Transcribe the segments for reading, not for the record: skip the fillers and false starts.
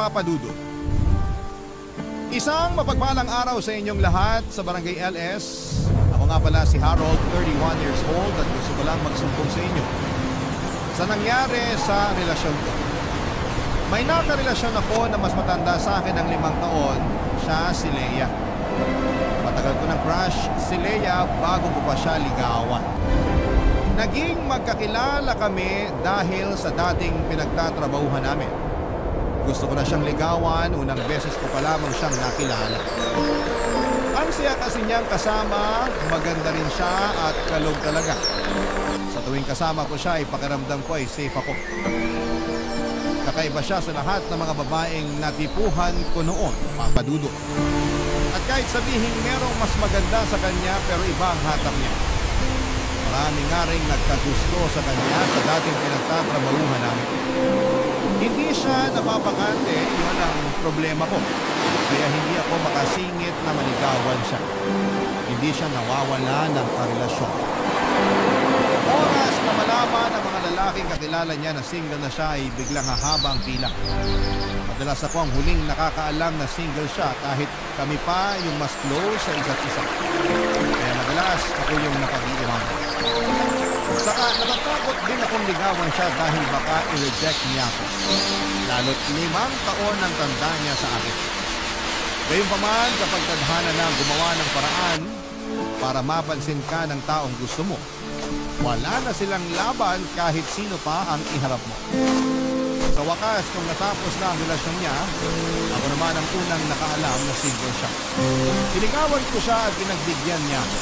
Papa Dudut. Isang mapagpalang araw sa inyong lahat sa Barangay LS. Ako nga pala si Harold, 31 years old at gusto ko lang magsumbong sa inyo sa nangyari sa relasyon ko. May nakarelasyon ako na mas matanda sa akin ng 5 taon. Siya si Leia. Matagal ko ng crush si Leia bago ko pa siya ligawan. Naging magkakilala kami dahil sa dating pinagtatrabahuhan namin. Gusto ko na siyang ligawan, unang beses ko pa lamang siyang nakilala. Ang saya kasi niyang kasama, maganda rin siya at kalog talaga. Sa tuwing kasama ko siya, pakiramdam ko ay safe ako. Kakaiba siya sa lahat ng mga babaeng natipuhan ko noon, Papa Dudut. At kahit sabihin merong mas maganda sa kanya pero iba ang hatak niya. Marami nga rin nagkagusto sa kanya sa dating pinagtatrabahuhan namin. Hindi siya napapakante, yun ang problema ko. Kaya hindi ako makasingit na maligawan siya. Hindi siya nawawala ng karelasyon. Oras na malaman ng mga lalaking kakilala niya na single na siya ay biglang hahaba ang pila. Madalas ako ang huling nakakaalam na single siya kahit kami pa yung mas close sa isa't isa. Kaya madalas ako yung napag-iiwan. Saka natatakot din akong ligawan siya dahil baka i-reject niya ako. Lalo't 5 taon ang tanda niya sa akin. Gayunpaman kapag tadhana na gumawa ng paraan para mapansin ka ng taong gusto mo, wala na silang laban kahit sino pa ang iharap mo. Sa wakas, nung natapos na ang relasyon niya, ako naman ang unang nakaalam na single siya. Sinigawan ko siya at pinagbigyan niya ako.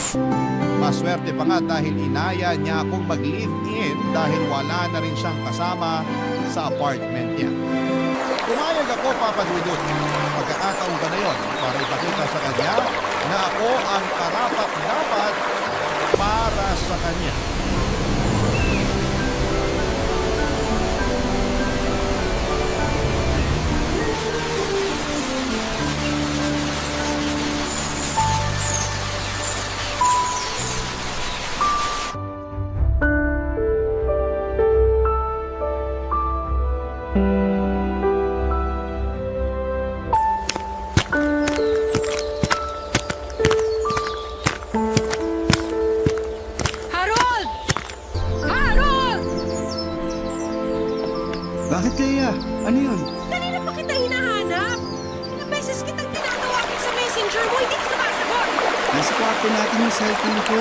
Maswerte pa nga dahil inaya niya akong mag-live-in dahil wala na rin siyang kasama sa apartment niya. Pumayag ako, Papa Dudut. Pagkakataon ka na yun para ipakita sa kanya na ako ang karapat-dapat para sa kanya. Bakit, Leia? Ano yun? Kanina pa kita hinahanap. Ilang beses kitang tinatawagin sa messenger mo, hindi ka sumasagot. Nasa kwarto natin yung cellphone ko.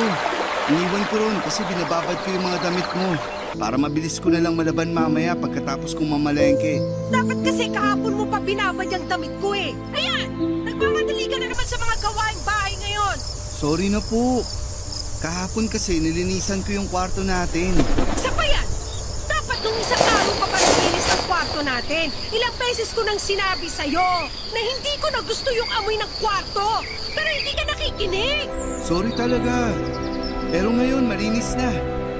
Iniwan ko ron kasi binababad ko yung mga damit mo. Para mabilis ko na lang malaban mamaya pagkatapos kong mamalengke. Dapat kasi kahapon mo pa binabad yung damit ko eh. Ayan! Nagmamadali ka na naman sa mga gawaing bahay ngayon. Sorry na po. Kahapon kasi nilinisan ko yung kwarto natin. Isa pa yan! Dapat nung isang araw pa pa naglinis ang kwarto natin. Ilang beses ko nang sinabi sa'yo na hindi ko na gusto yung amoy ng kwarto. Pero hindi ka nakikinig. Sorry talaga. Pero ngayon malinis na.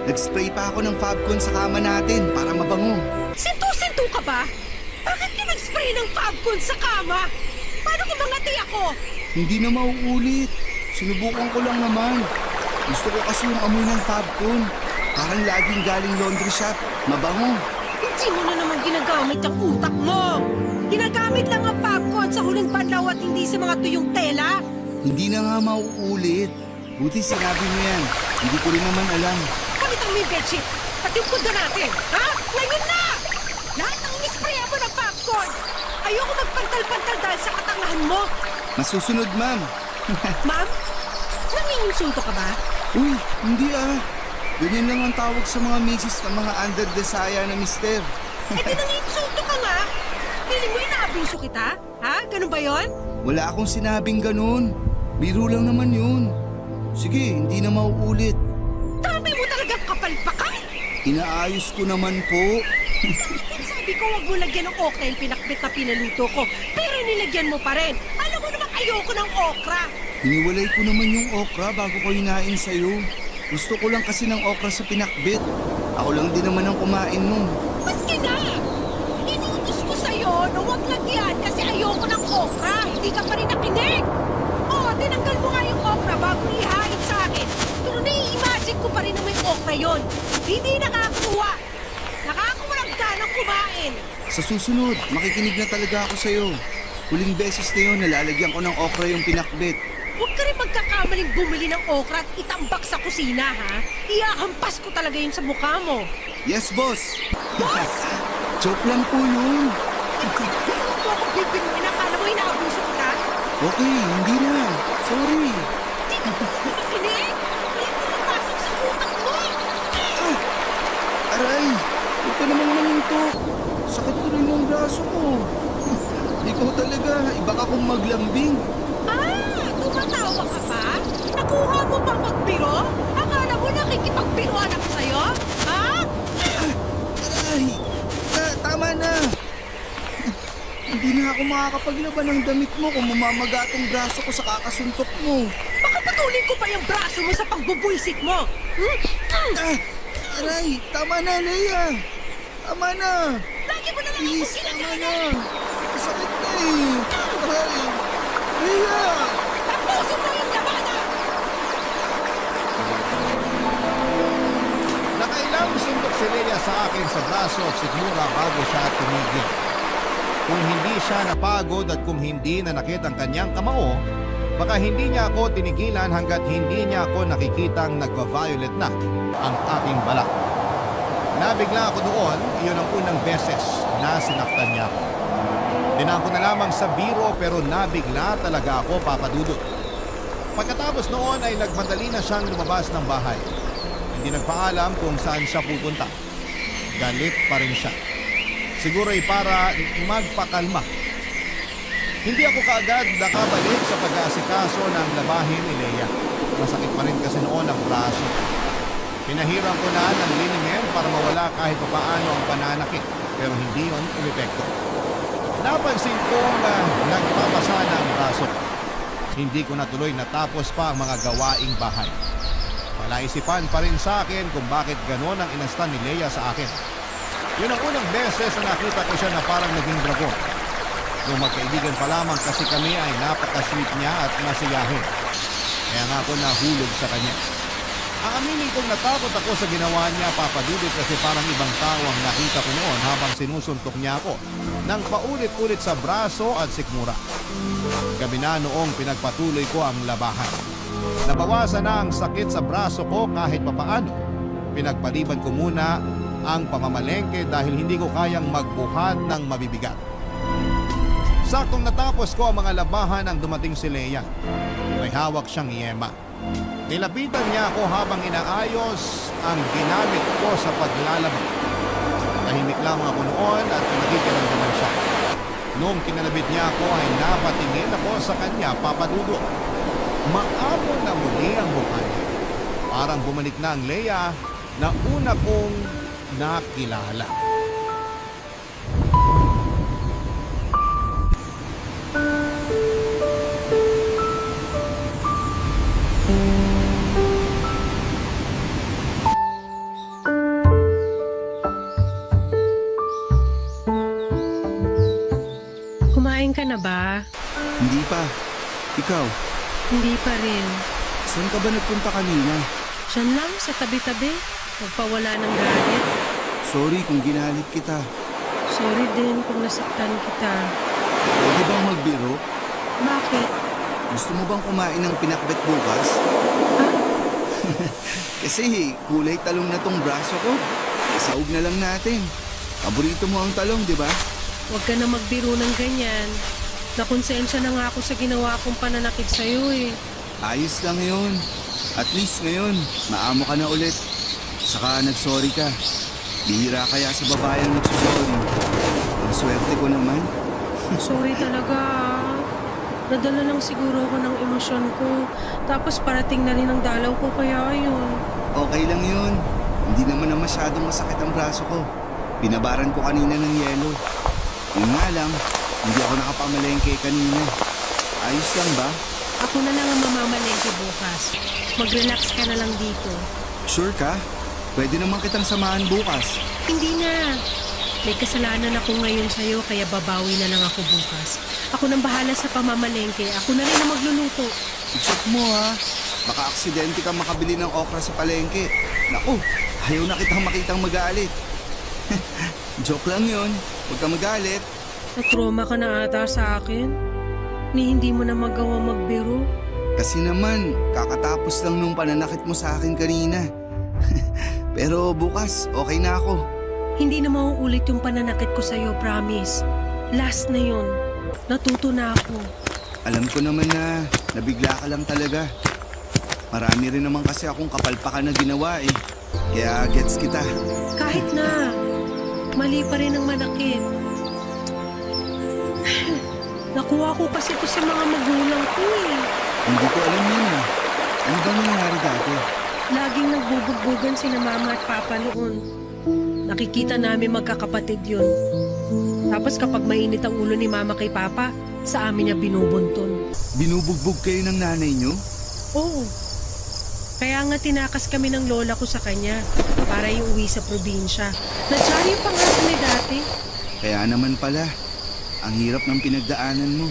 Nag-spray pa ako ng Fabcon sa kama natin para mabango. Sintu-sintu ka ba? Bakit ka nag-spray ng Fabcon sa kama? Paano kung mangati ako? Hindi na mauulit. Sinubukan ko lang naman. Gusto ko kasi yung amoy ng Fabcon. Parang laging galing laundry shop. Mabango. Hindi mo na naman ginagamit ang utak mo. Ginagamit lang ang Fabcon sa huling banlaw at hindi sa mga tuyong tela. Hindi na nga mauulit. Buti sinabi mo yan. Hindi ko rin naman alam. Palitan mo yung bedsheet. At yung pundo natin. Ha? Ngayon na! Lahat ng inisprayan mo ng Fabcon. Ayoko magpantal-pantal dahil sa katangahan mo. Masusunod, ma'am. Ma'am? Nanginginsulto ka ba? Uy, hindi ah. Ganyan lang ang tawag sa mga misis ng mga under desire na mister. Eh di nanginsulto ka nga. Feeling mo inaabiso kita? Ha? Ganun ba yon? Wala akong sinabing ganun. Biro lang naman yun. Sige, hindi na mauulit. Dami mo talagang kapalpakan. Inaayos ko naman po. Sabi ko wag mo lagyan ng okra yung pinakbit na pinaluto ko. Pero nilagyan mo pa rin. Alam mo naman ayoko ng okra. Hiniwalay ko naman yung okra bago ko hinain sa'yo. Gusto ko lang kasi ng okra sa pinakbit. Ako lang din naman ang kumain nun. Maski na! Inuutos ko sa'yo na huwag lagyan kasi ayoko ng okra. Hindi ka pa rin nakinig. Oo, tinanggal mo nga yung okra bago ihain sa akin. Pero nai-imagine ko pa rin na may okra yon. Hindi nakakatuwa. Nakakawalang ganang kumain. Sa susunod, makikinig na talaga ako sa'yo. Huling beses na yun, nalalagyan ko ng okra yung pinakbet. Huwag ka rin magkakamaling bumili ng okra at itambak sa kusina, ha? Iyahampas ko talaga yun sa mukha mo. Yes, boss! Boss! Joke lang po yun. Hindi mo ako bibinuin. Akala mo inaabuso kita? Okay, hindi na. Sorry. Hindi ka ba makinig? Balik mo na pasok sa utak mo! Aray! Huwag ka naman nangintok. Sakit ko rin yung braso ko. Ikaw talaga, iba ka kong maglambing. Tumatawa ka pa? Nakuha mo pa magbiro? Akala mo nakikipagbiroan ako sa'yo? Ha? Aray! Tama na! Hindi na ako makakapaglaban ng damit mo kung mamamaga tong braso ko sa kakasuntok mo. Baka patuloy ko pa yung braso mo sa pagbubuisit mo. Aray! Tama na, Leia! Tama na! Lagi mo na lang Please, ako tama ginagana. na! Sakit na eh! Aray! Leia! Tapusin mo yung labanan! Nakailang sundok si Leia sa akin sa braso at sigmura bago siya tumigil. Kung hindi siya napagod at kung hindi nanakit ang kanyang kamao, baka hindi niya ako tinigilan hanggat hindi niya ako nakikitang nagva-violet na ang aking balat. Nabigla ako doon, iyon ang unang beses na sinaktan niya ako. Dinaan ko na lamang sa biro pero nabigla talaga ako, Papa Dudut. Pagkatapos noon ay nagmadali na siyang lumabas ng bahay. Hindi nagpaalam kung saan siya pupunta. Galit pa rin siya. Siguro ay para magpakalma. Hindi ako kaagad nakabalik sa pag-aasikaso ng labahin ni Leia. Masakit pa rin kasi noon ang braso. Pinahiram ko na ng linimer para mawala kahit paano ang pananakit pero hindi yun umepekto. Napansin kong nagpapasa na ang braso. Hindi ko natuloy natapos pa ang mga gawaing bahay. Palaisipan pa rin sa akin kung bakit ganon ang inastan ni Leia sa akin. Yun ang unang beses na nakita ko siya na parang naging dragon. Nung magkaibigan pa lamang kasi kami ay napaka-sweet niya at masiyahin. Kaya nga ako nahulog sa kanya. Aaminin kong natakot ako sa ginawa niya, Papa Dudut, kasi parang ibang tao ang nakita ko noon habang sinusuntok niya ako nang paulit-ulit sa braso at sikmura. Gabi na noong pinagpatuloy ko ang labahan. Nabawasan na ang sakit sa braso ko kahit papaano. Pinagpaliban ko muna ang pamamalengke dahil hindi ko kayang magbuhat ng mabibigat. Saktong natapos ko ang mga labahan nang dumating si Leia. May hawak siyang yema. Nilapitan niya ako habang inaayos ang ginamit ko sa paglalaba. Tahimik lamang ako noon at nakikiramdaman siya. Noong kinalabit niya ako ay napatingin ako sa kanya, Papa Dudut. Maamo na muli ang mukha niya. Parang bumalik na ang Leia na una kong nakilala. Kumain ka na ba? Hindi pa. Ikaw, Hindi pa rin. saan ka ba nagpunta kanina? Diyan lang sa tabi-tabi. Magpawala ng galit. Sorry kung ginalit kita. Sorry din kung nasaktan kita. Pwede bang magbiro? Bakit? Gusto mo bang kumain ng pinakbet bukas? Kasi kulay talong na tong braso ko. Isaog na lang natin. Paborito mo ang talong, di ba? Huwag ka na magbiro ng ganyan. Nakonsensya na nga ako sa ginawa kong pananakit sa'yo eh. Ayos lang yun. At least ngayon, maamo ka na ulit. Saka nagsorry ka. Bihira kaya sa babae ang nagsusorry. Ang swerte ko naman. Sorry talaga ah. Nadala lang siguro ako ng emosyon ko. Tapos parating na rin ang dalaw ko kaya yun. Okay lang yun. Hindi naman na masyadong masakit ang braso ko. Binabaran ko kanina ng yelo. Yun nga lang, hindi ako nakapamalengke kanina. Ayos lang ba? Ako na lang ang mamamalengke bukas. Mag-relax ka na lang dito. Sure ka? Pwede naman kitang samahan bukas. Hindi na. May kasalanan ako ngayon sa'yo kaya babawi na lang ako bukas. Ako nang bahala sa pamamalengke. Ako na rin ang magluluto. I-check mo ha. Baka aksidente ka makabili ng okra sa palengke. Naku, ayaw na kitang makitang magalit. Joke lang yun. Huwag ka magalit. Na-trauma ka na ata sa akin. Ni hindi mo na magawa magbiro. Kasi naman, kakatapos lang nung pananakit mo sa akin kanina. Pero bukas, okay na ako. Hindi na mauulit yung pananakit ko sa'yo, promise. Last na yun. Natuto na ako. Alam ko naman na nabigla ka lang talaga. Marami rin naman kasi akong kapalpakan na ginawa eh. Kaya gets kita. Kahit na, mali pa rin ang manakit. Nakuha ko kasi ito sa mga magulang ko eh. Hindi ko alam yun ah. Ano ba nangyari dati? Laging nagbubugbugan sina mama at papa noon. Nakikita namin magkakapatid yun. Tapos kapag mainit ang ulo ni mama kay papa, sa amin niya binubunton. Binubugbog kayo ng nanay nyo? Oo. Kaya nga tinakas kami ng lola ko sa kanya para iuwi sa probinsya. Nadyari pa nga kami dati. Kaya naman pala, ang hirap ng pinagdaanan mo.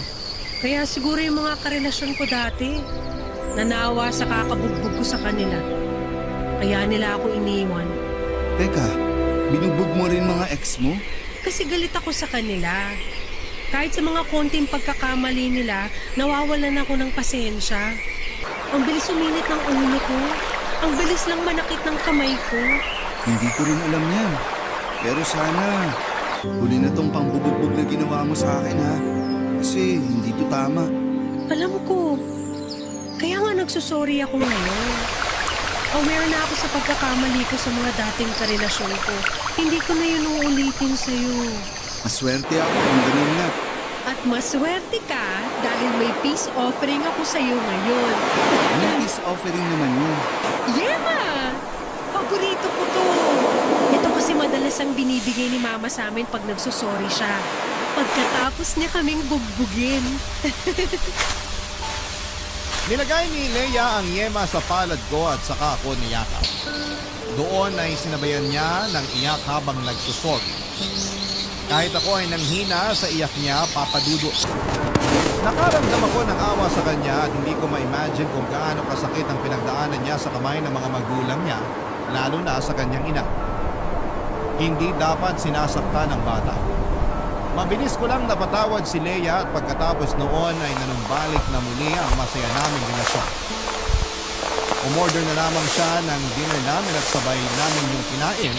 Kaya siguro yung mga karelasyon ko dati, nanawa sa kakabugbog ko sa kanila. Kaya nila ako iniwan. Teka, binugbog mo rin mga ex mo? Kasi galit ako sa kanila. Kahit sa mga konting pagkakamali nila, nawawalan ako ng pasensya. Ang bilis uminit ng ulo ko. Ang bilis lang manakit ng kamay ko. Hindi ko rin alam yan. Pero sana, huli na tong pangbubugbog na ginawa mo sa akin ha. Kasi hindi to tama. Alam ko. Kaya nga nagsusorry ako ngayon. Aware na ako sa pagkakamali ko sa mga dating karelasyon ko. Hindi ko na yun uulitin sa'yo. Maswerte ako kung ganun nga. At maswerte ka dahil may peace offering ako sa'yo ngayon. Anong peace offering naman yun? Yema! Paborito ko to. Ito kasi madalas ang binibigay ni mama sa amin pag nagsusorry siya. Pagkatapos niya kaming bugbugin. Nilagay ni Leia ang yema sa palad ko at saka ako niyakap. Doon ay sinabayan niya ng iyak habang nagsusorry. Kahit ako ay nanghina sa iyak niya, papadudot. Nakaramdam ako ng awa sa kanya at hindi ko ma-imagine kung gaano kasakit ang pinagdaanan niya sa kamay ng mga magulang niya, lalo na sa kanyang ina. Hindi dapat sinasaktan ng bata. Mabilis ko lang napatawad si Leia at pagkatapos noon ay nanumbalik na muli ang masaya naming relasyon. Umorder na lamang siya ng dinner namin at sabay namin yung kinain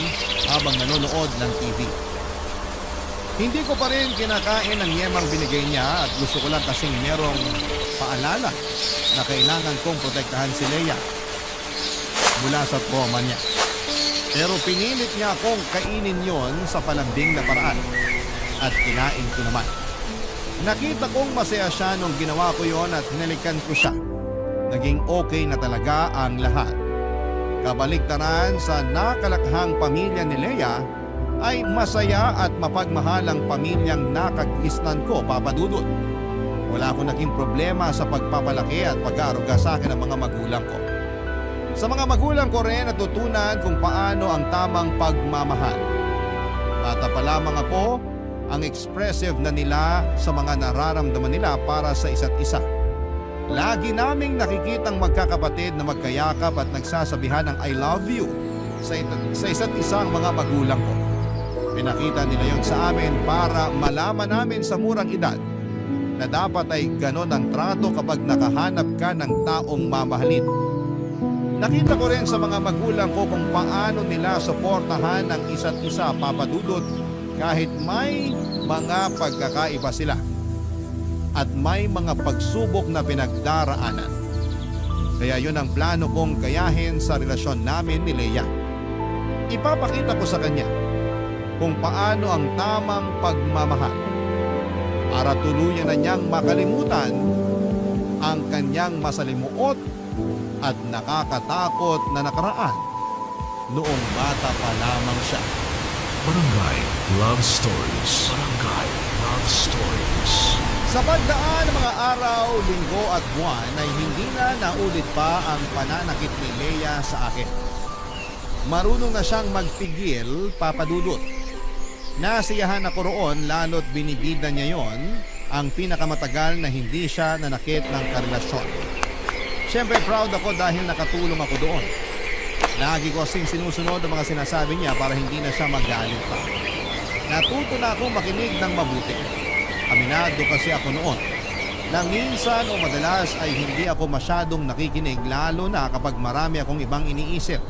habang nanonood ng TV. Hindi ko pa rin kinakain ang yemang binigay niya at gusto ko lang kasing merong paalala na kailangan kong protektahan si Leia mula sa trauma niya. Pero pinilit niya akong kainin yon sa palambing na paraan at kinain ko naman. Nakita kong masaya siya nung ginawa ko yon at hinalikan ko siya. Naging okay na talaga ang lahat. Kabaliktaran sa nakalakhang pamilya ni Leia, ay masaya at mapagmahalang pamilyang nakag-istan ko, papadudot. Wala akong naging problema sa pagpapalaki at pag-aaruga sa akin ng mga magulang ko. Sa mga magulang ko rin natutunan kung paano ang tamang pagmamahal. Bata pa lamang ako, ang expressive na nila sa mga nararamdaman nila para sa isa't isa. Lagi naming nakikitang magkakapatid na magkayakap at nagsasabihan ng I love you sa isa't isang mga magulang ko. Pinakita nila yon sa amin para malaman namin sa murang edad na dapat ay ganon ang trato kapag nakahanap ka ng taong mamahalin. Nakita ko rin sa mga magulang ko kung paano nila suportahan ang isa't isa, papadudot, kahit may mga pagkakaiba sila at may mga pagsubok na pinagdaraanan. Kaya yun ang plano kong gayahin sa relasyon namin ni Leia. Ipapakita ko sa kanya kung paano ang tamang pagmamahal para tuluyan na niyang makalimutan ang kanyang masalimuot at nakakatakot na nakaraan noong bata pa lamang siya. Barangay Love Stories. Barangay Love Stories. Sa pagdaan ng mga araw, linggo at buwan ay hindi na naulit pa ang pananakit ni Leia sa akin. Marunong na siyang magpigil, papadudot. Nasiyahan ako roon lalo't binibida niya yon ang pinakamatagal na hindi siya nanakit ng karelasyon. Siyempre proud ako dahil nakatulong ako doon. Lagi ko kasing sinusunod ang mga sinasabi niya para hindi na siya magalit pa. Natuto na akong makinig ng mabuti. Aminado kasi ako noon na minsan o madalas ay hindi ako masyadong nakikinig lalo na kapag marami akong ibang iniisip.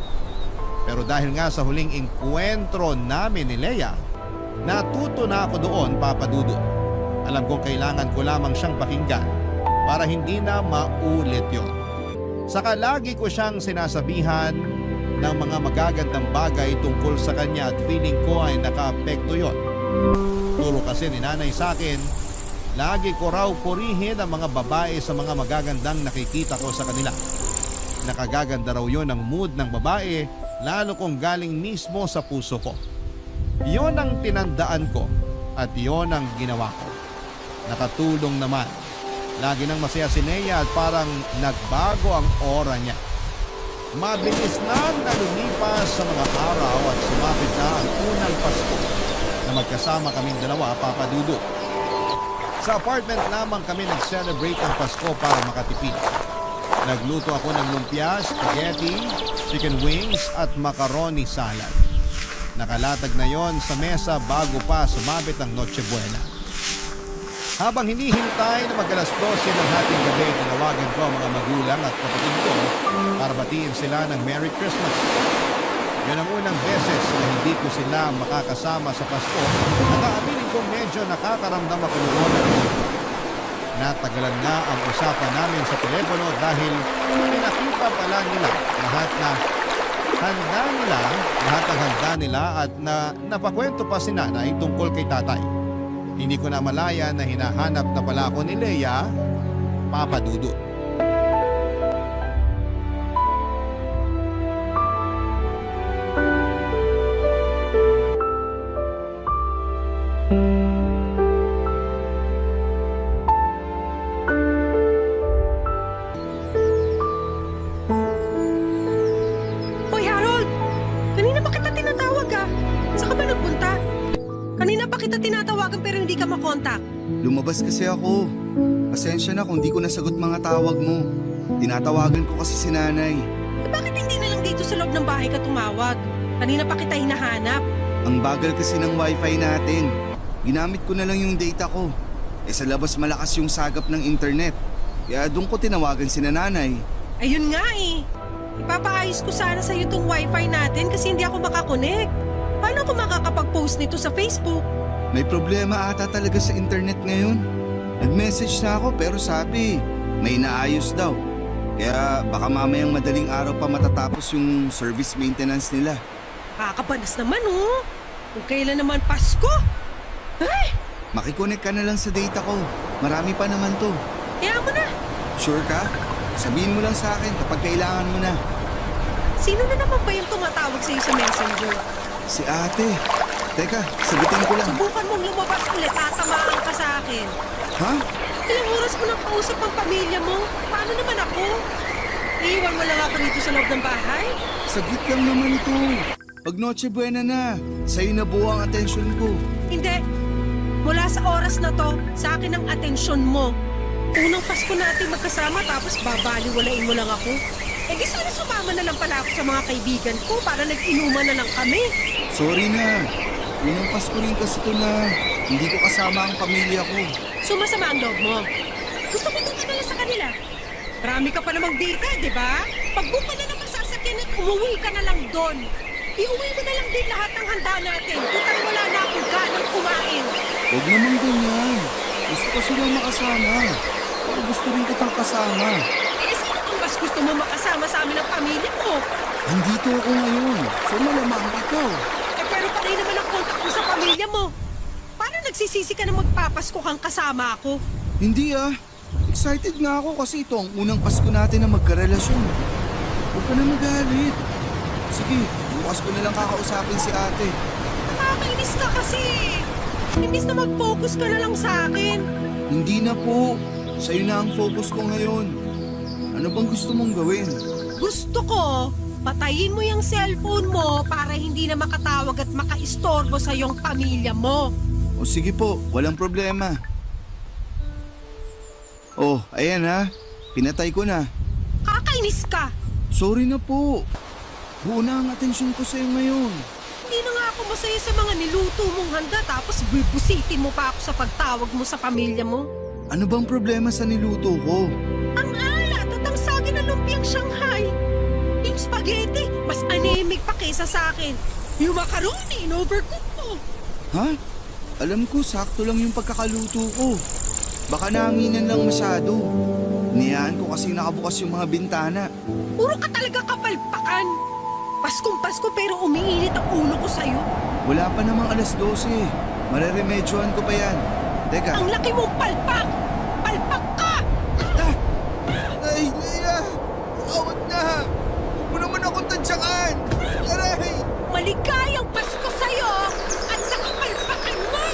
Pero dahil nga sa huling engkwentro namin ni Leia, natuto na ako doon, Papa Dudut. Alam kong kailangan ko lamang siyang pakinggan para hindi na maulit yon. Saka lagi ko siyang sinasabihan ng mga magagandang bagay tungkol sa kanya at feeling ko ay nakaapekto yon. Turo kasi ni nanay sa akin, lagi ko raw purihin ang mga babae sa mga magagandang nakikita ko sa kanila. Nakagaganda raw yon ang mood ng babae, lalo kung galing mismo sa puso ko. Yon ang tinandaan ko at yon ang ginawa ko. Nakatulong naman. Lagi nang masaya si Nea at parang nagbago ang aura niya. Mabilis na lumipas sa mga araw at sumapit na ang unang Pasko na magkasama kaming dalawa, Papa Dudut. Sa apartment lamang kami nag-celebrate ng Pasko para makatipid. Nagluto ako ng lumpia, spaghetti, chicken wings at macaroni salad. Nakalatag na yon sa mesa bago pa sumabit ang Noche Buena. Habang hinihintay na mag-alas 12 ng hating gabi, tinawagan ko ang mga magulang at kapatid ko para batiin sila ng Merry Christmas. Yan ang unang beses na hindi ko sila makakasama sa Pasko. Nakaaminin ko medyo nakakaramdam ako noon. Natagalan nga ang usapan namin sa telepono dahil pinakita pala nila lahat ng handa nila at napakwento pa si nanay tungkol kay tatay. Hindi ko na malaya na hinahanap na pala ako ni Leia, Papa Dudut. Hoy, Harold! Kanina pa kita tinatawag ah. Saan ka ba nagpunta? Kanina pa kita tinatawagan pero hindi ka makontak. Lumabas kasi ako. Pasensya na kung di ko nasagot mga tawag mo. Tinatawagan ko kasi si nanay. Eh, bakit hindi na lang dito sa loob ng bahay ka tumawag? Kanina pa kita hinahanap. Ang bagal kasi ng wifi natin. Ginamit ko na lang yung data ko. Sa labas malakas yung sagap ng internet. Kaya doon ko tinawagan si nanay. Ayun nga eh. Ipapaayos ko sana sa'yo tong wifi natin kasi hindi ako makakonek. Paano ako makakapag-post nito sa Facebook? May problema ata talaga sa internet ngayon. Nag-message na ako pero sabi, may naayos daw. Kaya baka mamayang madaling araw pa matatapos yung service maintenance nila. Kakabanas naman oh. Kung kailan naman Pasko. Ay! Makikonek ka na lang sa data ko. Marami pa naman to. Kaya mo na. Sure ka? Sabihin mo lang sa akin kapag kailangan mo na. Sino na naman ba yung tumatawag sa'yo sa messenger? Si ate. Teka, sagutin ko lang. Subukan mong lumabas ulit, tatamaan ka sa akin. Ha? Ilang oras mo nang kausap ang pamilya mo? Paano naman ako? Iiwan mo lang ako dito sa loob ng bahay? Saglit lang naman ito. Pag Noche Buena na, sa'yo na buo ang atensyon ko. Hindi. Mula sa oras na to, sa akin ang atensyon mo. Unang Pasko natin magkasama tapos babaliwalain mo lang ako. Eh di sana sumama na lang pala ako sa mga kaibigan ko para nag-inuman na lang kami. Sorry na. Unang Pasko rin kasi ito na hindi ko kasama ang pamilya ko. Sumasama ang loob mo. Gusto ko doon ka na lang sa kanila. Marami ka pa namang data, di ba? Pag-book ka na ng masasakyan at umuwi ka na lang doon. Iuwi mo na lang din lahat ng handa natin. Tutang wala na akong ganang kumain. Huwag naman ganyan. Gusto ko silang makasama. Pero gusto rin kitang kasama. Eh, sino bang mas gusto mo makasama sa amin ang pamilya mo? Andito ako ngayon. So malamang ikaw. Eh, pero patay naman ang kontak mo sa pamilya mo. Paano nagsisisi ka na magpapasko kang kasama ako? Hindi ah. Excited nga ako kasi ito ang unang Pasko natin na magkarelasyon. Huwag ka na magalit. Sige, bukas ko na lang kakausapin si ate. Nakakainis ka kasi. Imbis na mag-focus ka na lang sa akin. Hindi na po. Sa'yo na ang focus ko ngayon. Ano bang gusto mong gawin? Gusto ko, patayin mo yung cellphone mo para hindi na makatawag at makaistorbo sa iyong pamilya mo. O sige po, walang problema. Oh, ayan ha. Pinatay ko na. Kakainis ka. Sorry na po. Buo na ang atensyon ko sa'yo ngayon. Hindi na nga ako ako masaya sa mga niluto mong handa tapos bubusitin mo pa ako sa pagtawag mo sa pamilya mo. Ano bang problema sa niluto ko? Ang alat at ang saging ng lumpiang Shanghai. Yung spaghetti, mas anemic pa kaysa sa akin. Yung macaroni, in-overcook mo. Ha? Alam ko, sakto lang yung pagkakaluto ko. Baka nanginan lang masyado. Niyaan ko kasi nakabukas yung mga bintana. Puro ka talaga kapalpakan. Paskong Pasko pero umiinit ang ulo ko sa'yo. Wala pa namang alas 12. Mareremedyohan ko pa yan. Teka. Ang laki mong palpak! Palpak ka! Ay, Leia! Awat na! Huwag mo naman akong tansyakan! Aray! Maligayang Pasko sa'yo at sa kapalpakan mo!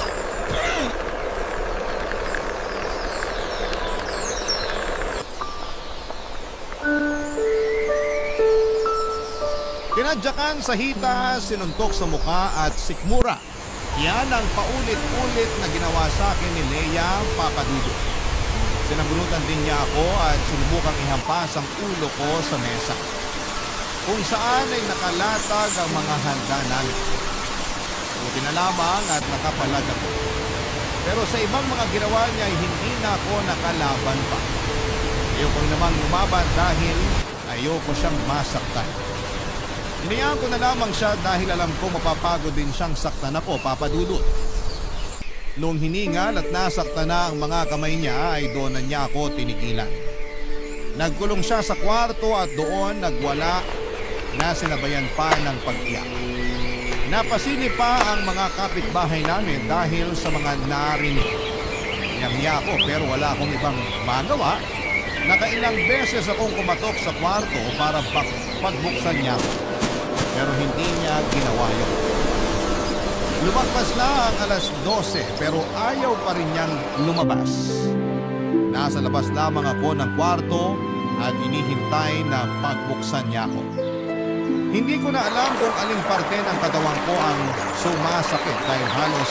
Tinadyakan sa hita, sinuntok sa muka at sikmura. Yan ang paulit-ulit na ginawa sa akin ni Leia Papadudo. Sinabunutan din niya ako at sinubukang ihampas ang ulo ko sa mesa. Kung saan ay nakalatag ang mga handa namin. Buti na lamang at nakapalag ako. Pero sa ibang mga ginawa niya ay hindi na ako nakalaban pa. Ayoko namang lumaban dahil ayoko siyang masaktan. Hinayaan ko na lamang siya dahil alam ko mapapagod din siyang saktan ako, Papadudot. Noong hiningal at nasaktan na ang mga kamay niya ay doon na niya ako tinigilan. Nagkulong siya sa kwarto at doon nagwala na sinabayan pa ng pag-iyak. Napasilip pa ang mga kapitbahay namin dahil sa mga narinig. Niyangya ako pero wala akong ibang magawa. Nakailang beses akong kumatok sa kwarto para pagbuksan niya ako. Pero hindi niya ginawa yun. Lumagpas na ang alas 12 pero ayaw pa rin niyang lumabas. Nasa labas lamang ako ng kwarto at inihintay na pagbuksan niya ako. Hindi ko na alam kung aling parte ng katawan ko ang sumasakit dahil halos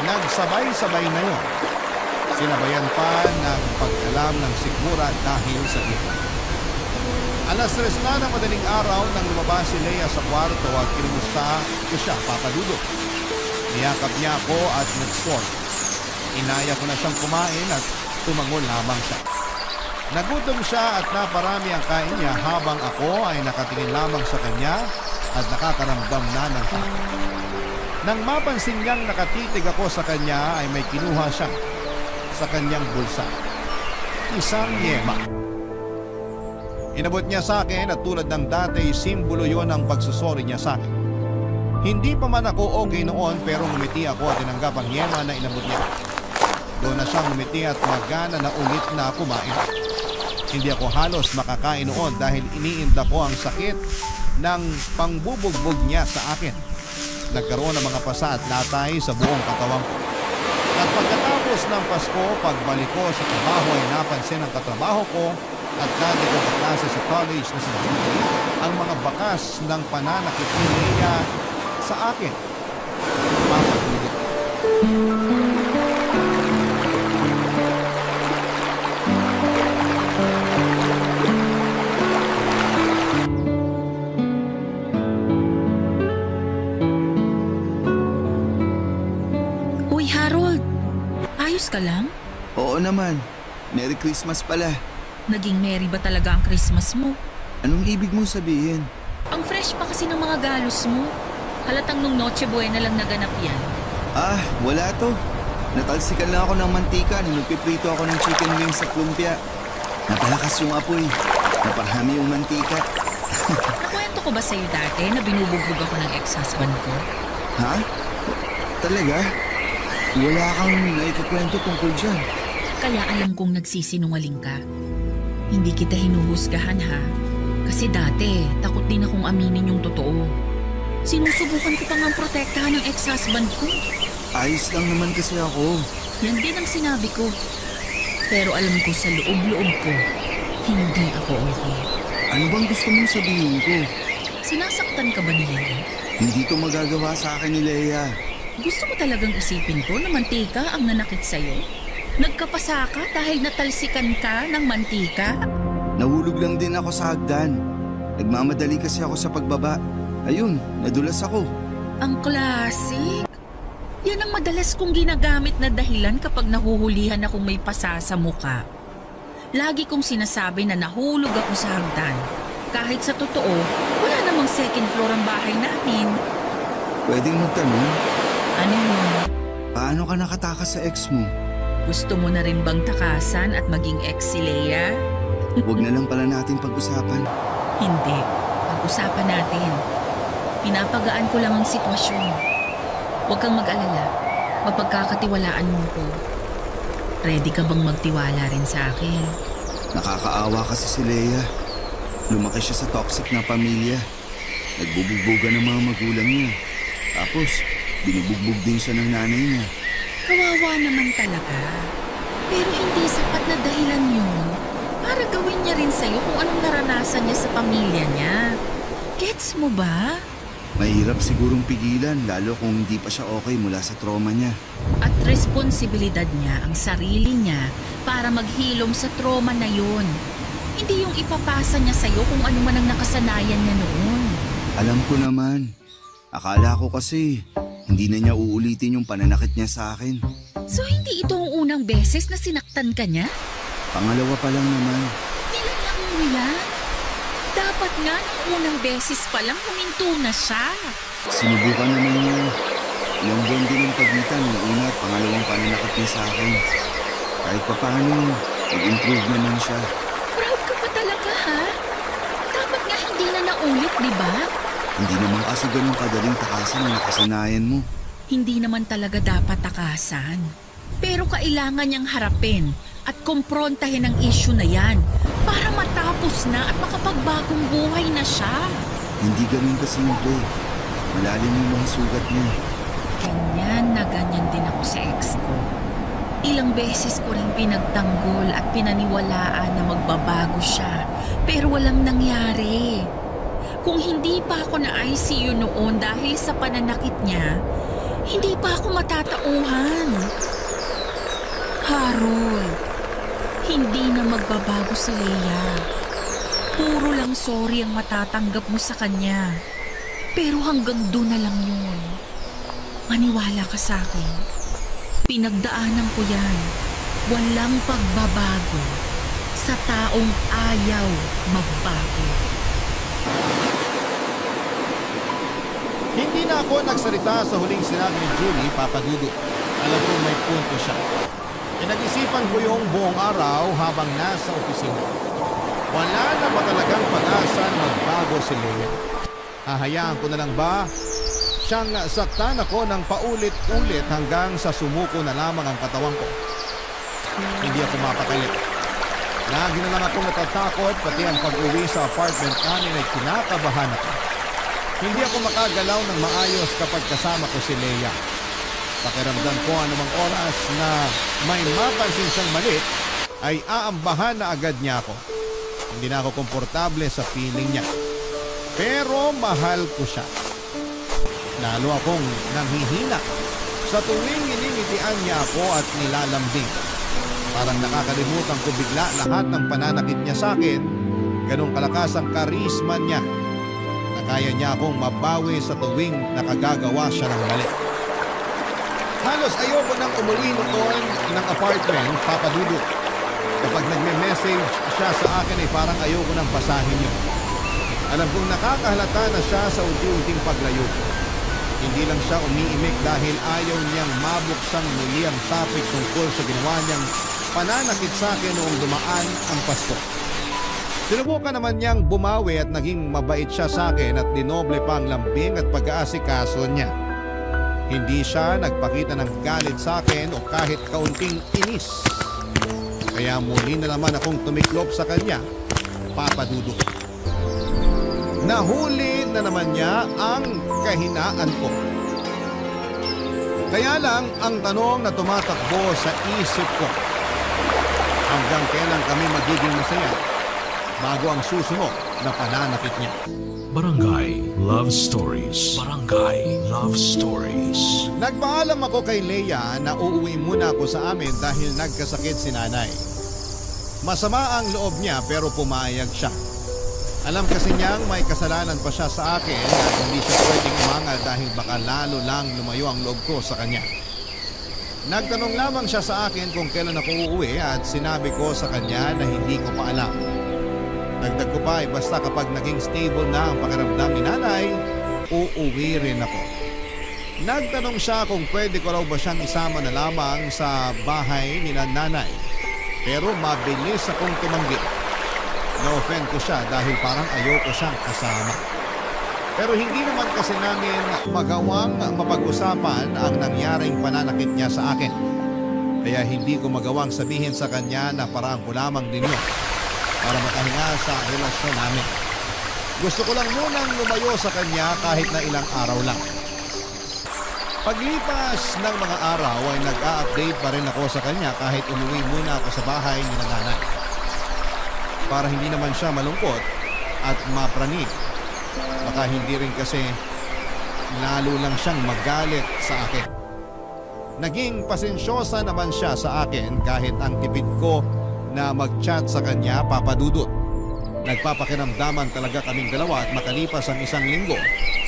nagsabay-sabay na yun. Sinabayan pa ng pag-alam ng sikmura dahil sa ito. Alas 3 na ng madaling araw nang lumabas si Leia sa kwarto at kinimusta ko siya, Papadudo. Niyakap niya ako at nag-sort. Inaya ko na siyang kumain at tumango lamang siya. Nagutom siya at naparami ang kain niya habang ako ay nakatingin lamang sa kanya at nakakaramdam na ng takot. Nang mapansin niyang nakatitig ako sa kanya ay may kinuha siya sa kanyang bulsa. Isang yema. Inabot niya sa akin at tulad ng dati, simbolo yon ang pagsusori niya sa akin. Hindi pa man ako okay noon pero ngumiti ako at tinanggap ang yema na inabot niya. Doon na siyang ngumiti at magana na ulit na kumain. Hindi ako halos makakain noon dahil iniinda ko ang sakit ng pangbubugbog niya sa akin. Nagkaroon ng mga pasa at latay sa buong katawan ko. At pagkatapos ng Pasko, pagbalik ko sa trabaho ay napansin ang katrabaho ko at dati kong kaklase sa college na si Judy ang mga bakas ng pananakit ni Leia sa akin. Papadudo. Uy, Harold! Ayos ka lang? Oo naman. Merry Christmas pala. Naging merry ba talaga ang Christmas mo? Anong ibig mo sabihin? Ang fresh pa kasi ng mga galos mo. Halatang nung Noche Buena lang naganap yan. Ah, wala to. Natalsikan lang ako ng mantika nung nagpiprito ako ng chicken wings sa lumpia. Napalakas yung apoy. Naparami yung mantika. Nakwento ko ba sa'yo dati na binubugbog ako ng ex-husband ko? Ha? Talaga? Wala kang naikukwento tungkol dyan. Kaya alam kong nagsisinungaling ka. Hindi kita hinuhusgahan ha. Kasi dati, takot din akong aminin yung totoo. Sinusubukan ko pa ngang protektahan ng ex-husband ko. Ayos lang naman kasi ako. Yan din ang sinabi ko. Pero alam ko sa loob-loob ko, hindi ako okay. Ano bang gusto mong sabihin ko? Sinasaktan ka ba ni Leia? Hindi to magagawa sa akin ni Leia. Gusto mo talagang isipin ko na mantika ang nanakit sa'yo? Nagkapasa ka dahil natalsikan ka ng mantika? Nahulog lang din ako sa hagdan. Nagmamadali kasi ako sa pagbaba. Ayun, nadulas ako. Ang classic. Yan ang madalas kong ginagamit na dahilan kapag nahuhulihan akong may pasa sa muka. Lagi kong sinasabi na nahulog ako sa hagdan. Kahit sa totoo, wala namang second floor ang bahay namin. Pwedeng magtanong, Ano yun? paano ka nakatakas sa ex mo? Gusto mo na rin bang takasan at maging ex si Leia? Huwag na lang pala natin pag-usapan. Hindi. Pag-usapan natin. Pinapagaan ko lang ang sitwasyon. Huwag kang mag-alala. Mapagkakatiwalaan mo ko. Ready ka bang magtiwala rin sa akin? Nakakaawa kasi si Leia. Lumaki siya sa toxic na pamilya. Nagbubugbugan ng mga magulang niya. Tapos, binubugbog din siya ng nanay niya. Kawawa naman talaga. Pero hindi sapat na dahilan yun para gawin niya rin sa'yo kung anong naranasan niya sa pamilya niya. Gets mo ba? Mahirap sigurong pigilan lalo kung hindi pa siya okay mula sa trauma niya. At responsibilidad niya ang sarili niya para maghilom sa trauma na yun. Hindi yung ipapasa niya sa'yo kung ano man ang nakasanayan niya noon. Alam ko naman. Akala ko kasi hindi na niya uulitin yung pananakit niya sa akin. So hindi ito ang unang beses na sinaktan ka niya? Pangalawa pa lang naman. Nilalang mo yan? Dapat nga ng unang beses pa lang huminto na siya. Sinubukan naman niya. Ilang buwan din ang pagitan ng una at pangalawang pananakit niya sa akin. Kahit pa paano, nag-improve naman siya. Proud ka pa talaga ha? Dapat nga hindi na naulit, di ba? Hindi naman kasi ganun kadaling takasan ang nakasanayan mo. Hindi naman talaga dapat takasan. Pero kailangan niyang harapin at kumprontahin ang issue na yan para matapos na at makapagbagong buhay na siya. Hindi ganun kasimple. Malalim yung mga sugat niya. Ganyan na ganyan din ako sa ex ko. Ilang beses ko rin pinagtanggol at pinaniwalaan na magbabago siya. Pero walang nangyari. Kung hindi pa ako na ICU noon dahil sa pananakit niya, hindi pa ako matatauhan. Harold, hindi na magbabago si Leia. Puro lang sorry ang matatanggap mo sa kanya. Pero hanggang doon na lang yun. Maniwala ka sa akin. Pinagdaanan ko yan. Walang pagbabago sa taong ayaw magbago. Hindi na ako nagsalita sa huling sinabi ni Julie, Papa Dudu. Alam ko may punto siya. Pinag-isipan ko yung buong araw habang nasa opisina. Wala na ba talagang pag-asa na magbago si Leia? Hahayaan ko na lang ba siyang saktan ako ng paulit-ulit hanggang sa sumuko na lamang ang katawan ko? Hindi ako mapakalit. Lagi na lang ako natatakot, pati ang pag-uwi sa apartment namin ay kinakabahan ako. Hindi ako makagalaw ng maayos kapag kasama ko si Leia. Pakiramdam ko anumang oras na may mapansin siyang mali ay aambahan na agad niya ako. Hindi na ako komportable sa feeling niya. Pero mahal ko siya. Lalo akong nanghihina sa tuwing iningitian niya ako at nilalambing. Parang nakakalimutan ko bigla lahat ng pananakit niya sa akin. Ganong kalakas ang karisma niya. Kaya niya akong mabawi sa tuwing nakagagawa siya ng mali. Halos ayoko nang umuwi noon ng apartment, Papa Dudu. Kapag nagme-message siya sa akin ay parang ayoko nang basahin yun. Alam kong nakakahalata na siya sa unti-unting paglayo. Hindi lang siya umiimik dahil ayaw niyang mabuksang muli ang topic tungkol sa ginawa niyang pananakit sa akin noong dumaan ang Pasko. Sinubukan naman niyang bumawi at naging mabait siya sa akin at dinoble pa ang lambing at pag-aasikaso niya. Hindi siya nagpakita ng galit sa akin o kahit kaunting inis. Kaya muli na naman akong tumiklop sa kanya, Papa Dudu. Nahuli na naman niya ang kahinaan ko. Kaya lang ang tanong na tumatakbo sa isip ko, hanggang kailan kami magiging masaya bago ang susunod na pananakit niya. Barangay Love Stories. Barangay Love Stories. Nagpaalam ako kay Leia na uuwi muna ako sa amin dahil nagkasakit si nanay. Masama ang loob niya pero pumayag siya. Alam kasi niyang may kasalanan pa siya sa akin at hindi siya pwedeng umangal dahil baka lalo lang lumayo ang loob ko sa kanya. Nagtanong lamang siya sa akin kung kailan ako uuwi at sinabi ko sa kanya na hindi ko pa alam. Dagdag ko pa basta kapag naging stable na ang pakiramdam ni nanay, uuwi rin ako. Nagtanong siya kung pwede ko raw ba siyang isama na lamang sa bahay ni nanay. Pero mabilis akong tumanggi. Na-offend ko siya dahil parang ayoko siyang kasama. Pero hindi naman kasi namin magawang mapag-usapan ang nangyaring pananakit niya sa akin. Kaya hindi ko magawang sabihin sa kanya na parang ko lamang din yun para makahinga sa relasyon namin. Gusto ko lang munang lumayo sa kanya kahit na ilang araw lang. Paglipas ng mga araw ay nag-a-update pa rin ako sa kanya kahit umuwi muna ako sa bahay ni nanay. Para hindi naman siya malungkot at mapranig. Baka hindi rin kasi lalo lang siyang magalit sa akin. Naging pasensyosa naman siya sa akin kahit ang tipid ko na mag-chat sa kanya papadudot. Nagpapakiramdaman talaga kaming dalawa at makalipas ang isang linggo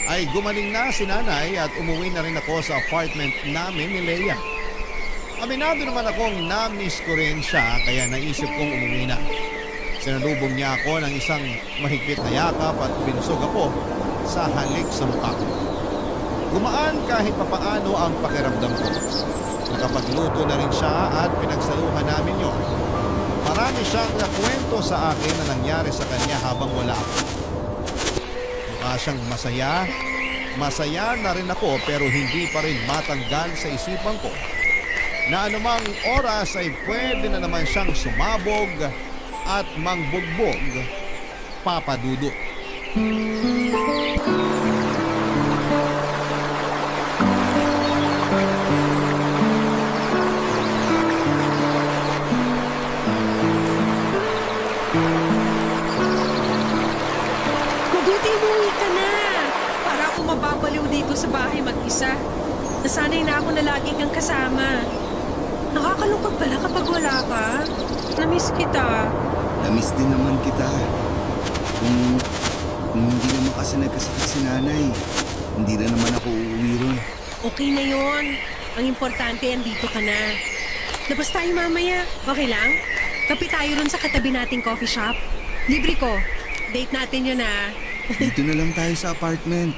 ay gumaling na si nanay at umuwi na rin ako sa apartment namin ni Leia. Aminado naman akong na-miss ko rin siya kaya naisip kong umuwi na. Sinalubong niya ako ng isang mahigpit na yakap at binusog ako sa halik sa mukha ko. Gumaan kahit papaano ang pakiramdam ko. Nakapagluto na rin siya at pinagsaluhan namin yon. Marami siyang nakwento sa akin na nangyari sa kanya habang wala ako. Mukha siyang masaya. Masaya na rin ako pero hindi pa rin matanggal sa isipan ko na anumang oras ay pwede na naman siyang sumabog at mangbugbog, papadudot. Mabuti umuwi ka na. Para ako mababaliw dito sa bahay mag-isa. Nasanay na ako na lagi kang kasama. Nakakalungkot pala kapag wala ka. Namiss kita. Namiss din naman kita. Kung hindi naman kasi nagkasakit si nanay, hindi na naman ako uuwi ron. Okay na yon. Ang importante, andito ka na. Labas tayo mamaya. Okay lang? Kape tayo ron sa katabi nating coffee shop. Libre ko. Date natin yun ah. Dito na lang tayo sa apartment.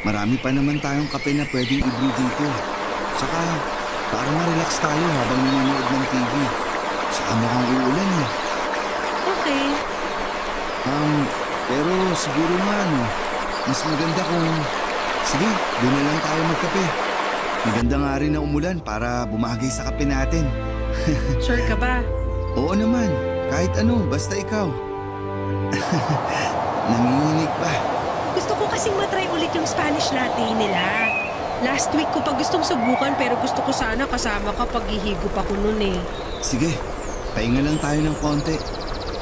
Marami pa naman tayong kape na pwedeng i-brew dito. Saka, para ma-relax tayo habang nanonood ng TV. Saka mukhang uulan eh. Okay. Pero siguro nga mas maganda kung... Sige, doon na lang tayo magkape. Maganda nga rin na umulan para bumagay sa kape natin. Sure ka ba? Oo naman, kahit ano, basta ikaw. Nanginginig pa. Gusto ko kasing matry ulit yung Spanish latte nila. Last week ko pa gustong subukan pero gusto ko sana kasama ka pag hihigop ako nun eh. Sige, pahinga lang tayo ng konti.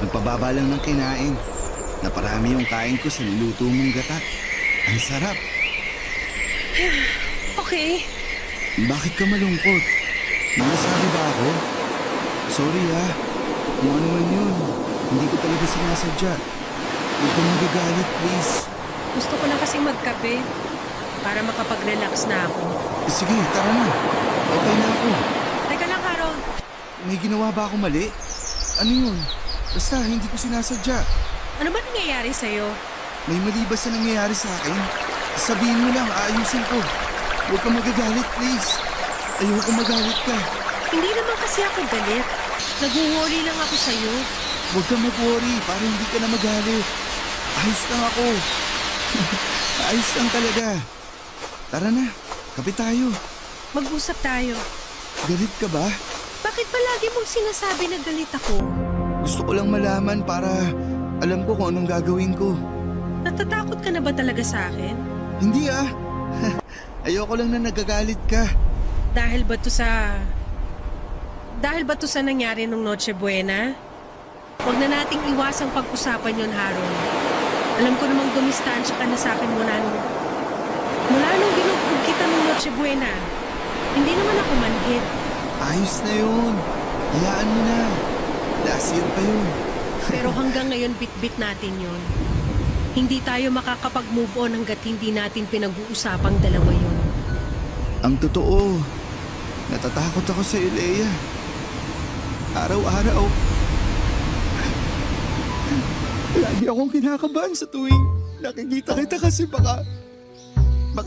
Magpababa lang ng kinain. Naparami yung kain ko sa niluto mong gata. Ang sarap. Okay. Bakit ka malungkot? May nasabi ba ako? Sorry kung ano man yun. Hindi ko talaga sinasadya. Huwag kang magagalit, please. Gusto ko lang kasing magkape para makapag-relax na ako. Sige, tara na. Okay na ako. Teka lang, Harold. May ginawa ba ako mali? Ano yun? Basta, hindi ko sinasadya. Ano ba nangyayari sa'yo? May mali ba sa nangyayari sa akin? Sabihin mo lang, aayusin ko. Huwag kang magagalit, please. Ayoko magalit ka. Hindi naman kasi ako galit. Nag-worry lang ako sa'yo. Huwag kang mag-worry para hindi ka na magalit. Ayos lang ako. Ayos lang talaga. Tara na, kape tayo. Mag-usap tayo. Galit ka ba? Bakit ba lagi mong sinasabi na galit ako? Gusto ko lang malaman para alam ko kung anong gagawin ko. Natatakot ka na ba talaga sa akin? Hindi Ayoko lang na nagagalit ka. Dahil ba to sa nangyari nung Noche Buena? Huwag na nating iwasang pag-usapan yon, Harold. Alam ko namang dumistansya ka na sa akin mula nung binugbog kita nung Noche Buena. Hindi naman ako manhid. Ayos na yun. Hayaan mo na. Last year pa yun. Pero hanggang ngayon, bit-bit natin yon. Hindi tayo makakapag-move on hanggat hindi natin pinag-uusapang dalawa yun. Ang totoo, natatakot ako sa Leia. Araw-araw. Lagi akong kinakabahan sa tuwing nakikita kita kasi baka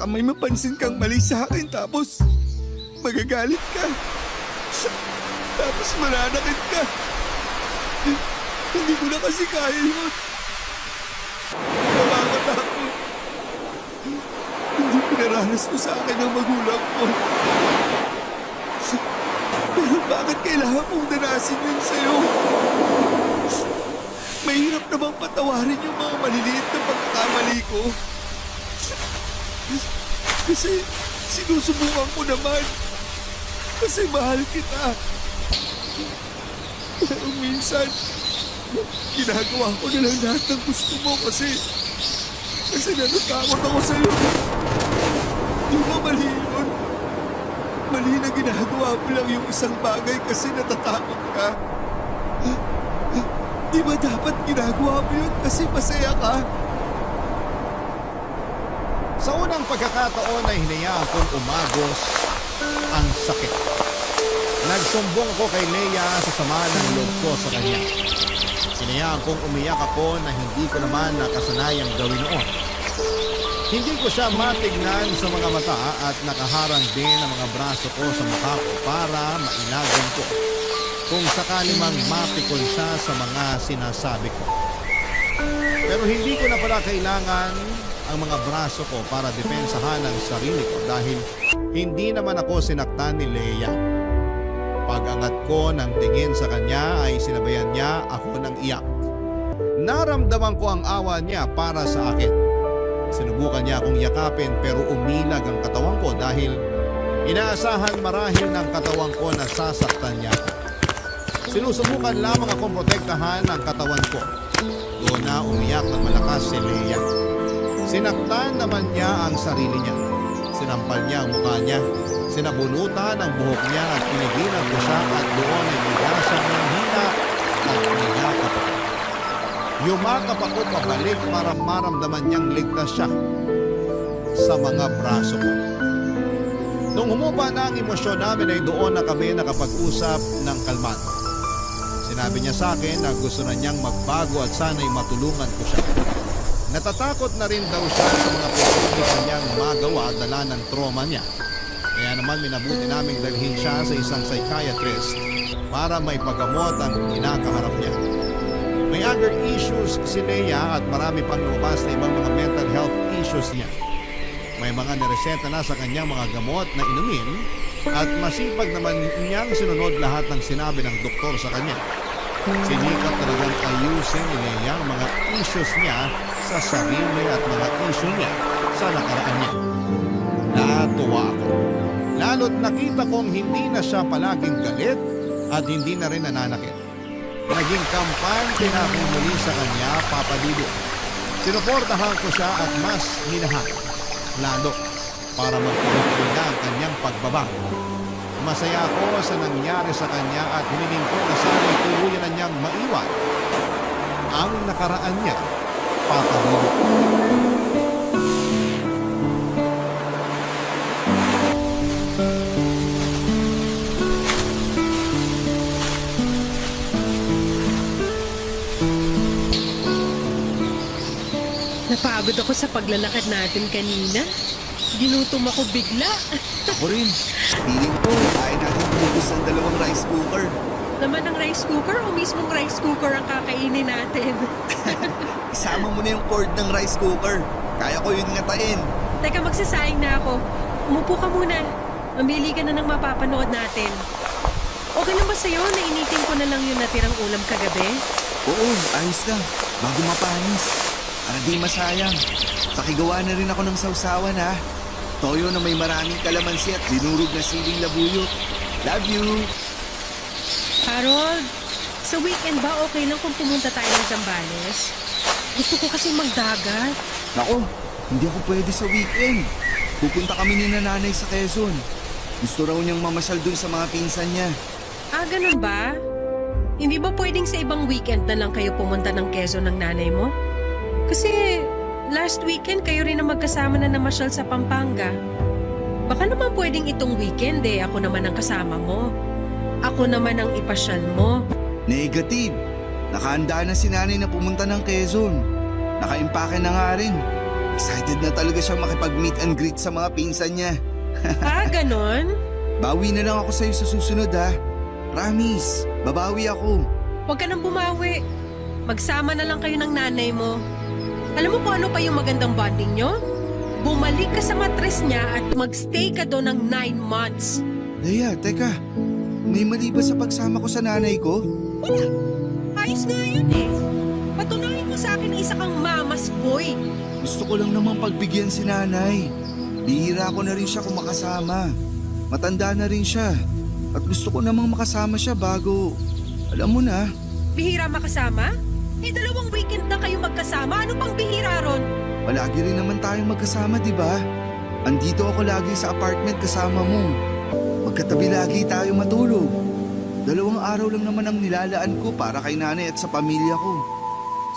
may mapansin kang mali sa akin tapos magagalit ka. Tapos mananakit ka. Hindi ko na kasi kaya yun. Nakakatakot. Hindi pinaranas mo sa akin ang magulang ko. Pero bakit kailangan mong danasin yun sa'yo? Mahirap namang patawarin yung mga maliliit na pagkakamali ko. Kasi sinusubukan ko naman. Kasi mahal kita. Pero minsan, ginagawa ko na lang lahat ng gusto mo kasi natatakot ako sa'yo. Di ba mali yun? Mali na ginagawa mo lang yung isang bagay kasi natatakot ka. Di ba dapat ginagawa mo yun kasi masaya ka? Sa unang pagkakataon ay hinayaan kong umagos ang sakit. Nagsumbong ko kay Leia sa sama ng loob ko sa kanya. Hinayaan kong umiyak ako na hindi ko naman nakasanayang gawin noon. Hindi ko siya matignan sa mga mata at nakaharang din ang mga braso ko sa mukha ko para mainagan ko kung sakali mang mapikon siya sa mga sinasabi ko. Pero hindi ko na pala kailangan ang mga braso ko para depensahan ang sarili ko dahil hindi naman ako sinaktan ni Leia. Pag-angat ko ng tingin sa kanya ay sinabayan niya ako ng iyak. Naramdaman ko ang awa niya para sa akin. Sinubukan niya akong yakapin pero umilag ang katawan ko dahil inaasahan marahil ng katawan ko na sasaktan niya. Sinusubukan lamang akong protektahan ang katawan ko. Doon na umiyak ng malakas si Leia. Sinaktan naman niya ang sarili niya. Sinampal niya ang mukha niya. Sinabunutan ang buhok niya at pinigilan ko siya at doon ay bigasan ng hina at niyakap ako. Yumakap ako pabalik para maramdaman niyang ligtas siya sa mga braso ko. Nung humupa na ang emosyon namin ay doon na kami nakapag-usap ng kalmado. Sinabi niya sa akin na gusto na niyang magbago at sana'y matulungan ko siya. Natatakot na rin daw siya sa mga posibleng kanyang magawa dala ng trauma niya. Kaya naman minabuti naming dalhin siya sa isang psychiatrist para may paggamot ang kinakaharap niya. May anger issues si Leia at marami pang lumabas na ibang mga mental health issues niya. May mga nireseta na sa kanyang mga gamot na inumin at masipag naman niyang sinunod lahat ng sinabi ng doktor sa kanya. Sinikap talagang ayusin ni Leia ang mga issues niya sa sarili at mga issue niya sa nakaraan niya. Natuwa ako. Lalo't nakita kong hindi na siya palaging galit at hindi na rin nananakit. Naging kampante na akong muli sa kanya, Papa Dido. Sinuportahan ko siya at mas minahal. Lalo para magtuloy na ang kanyang pagbabago. Masaya ako sa nangyari sa kanya at hiniling ko na sana'y tuluyan na niyang maiwan ang nakaraan niya, Papa Dido. Napagod ako sa paglalakad natin kanina. Ginutom ako bigla. Ako rin. Feeling ko, kaya natin bumubos ng 2 rice cooker. Naman ang rice cooker o mismong rice cooker ang kakainin natin? Isama mo na yung cord ng rice cooker. Kaya ko yun ngatain. Teka, magsasaing na ako. Umupo ka muna. Mamili ka na ng mapapanood natin. Okay lang ba sa'yo na initin ko na lang yung natirang ulam kagabi? Oo, ayos lang. Bago mapanis. Para di masayang. Pakigawa na rin ako ng sausawan ha. Toyo na may maraming kalamansi at dinurog na siling labuyot. Love you! Harold, sa weekend ba okay lang kung pumunta tayo ng Zambales? Gusto ko kasi magdagat. Nako, hindi ako pwede sa weekend. Pupunta kami ni nanay sa Quezon. Gusto raw niyang mamasyal dun sa mga pinsan niya. Ah, ganun ba? Hindi ba pwedeng sa ibang weekend na lang kayo pumunta ng Quezon ng nanay mo? Kasi last weekend kayo rin na magkasama na namasyal sa Pampanga. Baka naman pwedeng itong weekend ako naman ang kasama mo. Ako naman ang ipasyal mo. Negative. Nakahanda na si nanay na pumunta ng Quezon. Nakaimpake na nga rin. Excited na talaga siya makipag-meet and greet sa mga pinsan niya. Ganon? Bawi na lang ako sa'yo sa susunod ha. Promise, babawi ako. Huwag ka nang bumawi. Magsama na lang kayo ng nanay mo. Alam mo kung ano pa yung magandang bonding nyo? Bumalik ka sa matres niya at magstay ka doon ng 9 months. Leia, teka. May mali ba sa pagsama ko sa nanay ko? Wala. Ayos nga yun Patunayan mo sa akin na isa kang mama's boy. Gusto ko lang namang pagbigyan si nanay. Bihira ko na rin siya kung makasama. Matanda na rin siya. At gusto ko namang makasama siya bago, alam mo na. Bihira makasama? 2 weekend na kayo magkasama. Ano pang bihira ron? Palagi rin naman tayong magkasama, di ba? Andito ako lagi sa apartment kasama mo. Magkatabi lagi tayo matulog. 2 araw lang naman ang nilalaan ko para kay nanay at sa pamilya ko.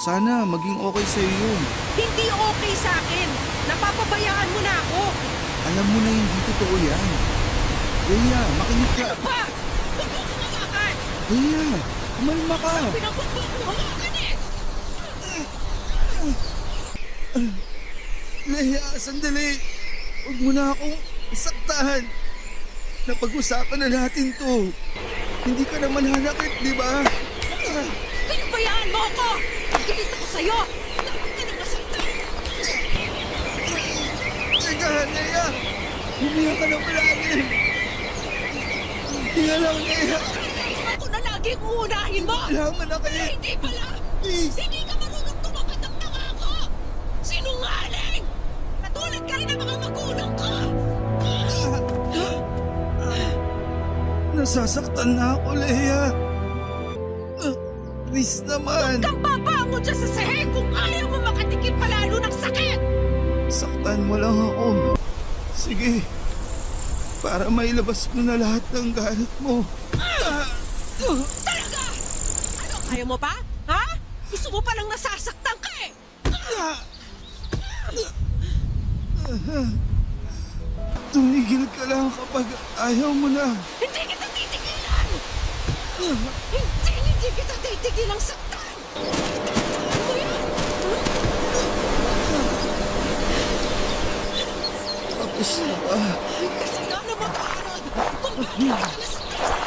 Sana maging okay sa'yo yun. Hindi okay sa akin. Napapabayaan mo na ako. Alam mo na hindi totoo yan. Leia, makinig ka. Ano ba? Huwag mo akong hawakan. Leia, kumalma ka. Pinabugbog mo hawakan Leia, sandali. Huwag mo na akong saktahan. Napag-usapan na natin to. Hindi ka naman hanakit, di ba? Pinabayaan mo ako. Galit ako sa'yo. Dapat ka na masaktan. Teka, Leia. Humiya ka na palagi. Hinga lang, Leia. Ako na laging uunahin mo. Kailangan na kayo. Hindi pala. Please. Hindi ka marunong tumapat ng pangako. Sinungaling. Katulad ka rin ng mga magulang ko. Nasasaktan na ako, Leia. Please naman. Kang babangon dyan sa sahig kung ayaw mo makatikip palalo ng sakit. Saktan mo lang ako. Sige. Para mailabas mo na lahat ng galit mo. Talaga? Ano, kaya mo pa? Ha? Gusto mo palang nasasaktan ka Tumigil ka lang kapag ayaw mo na. Hindi kita titigilan! Hindi kita titigilang saktan! Ano mo yan? Tapos na ba? Kasi nga na mag-aaral kung bakit ka nasaktan!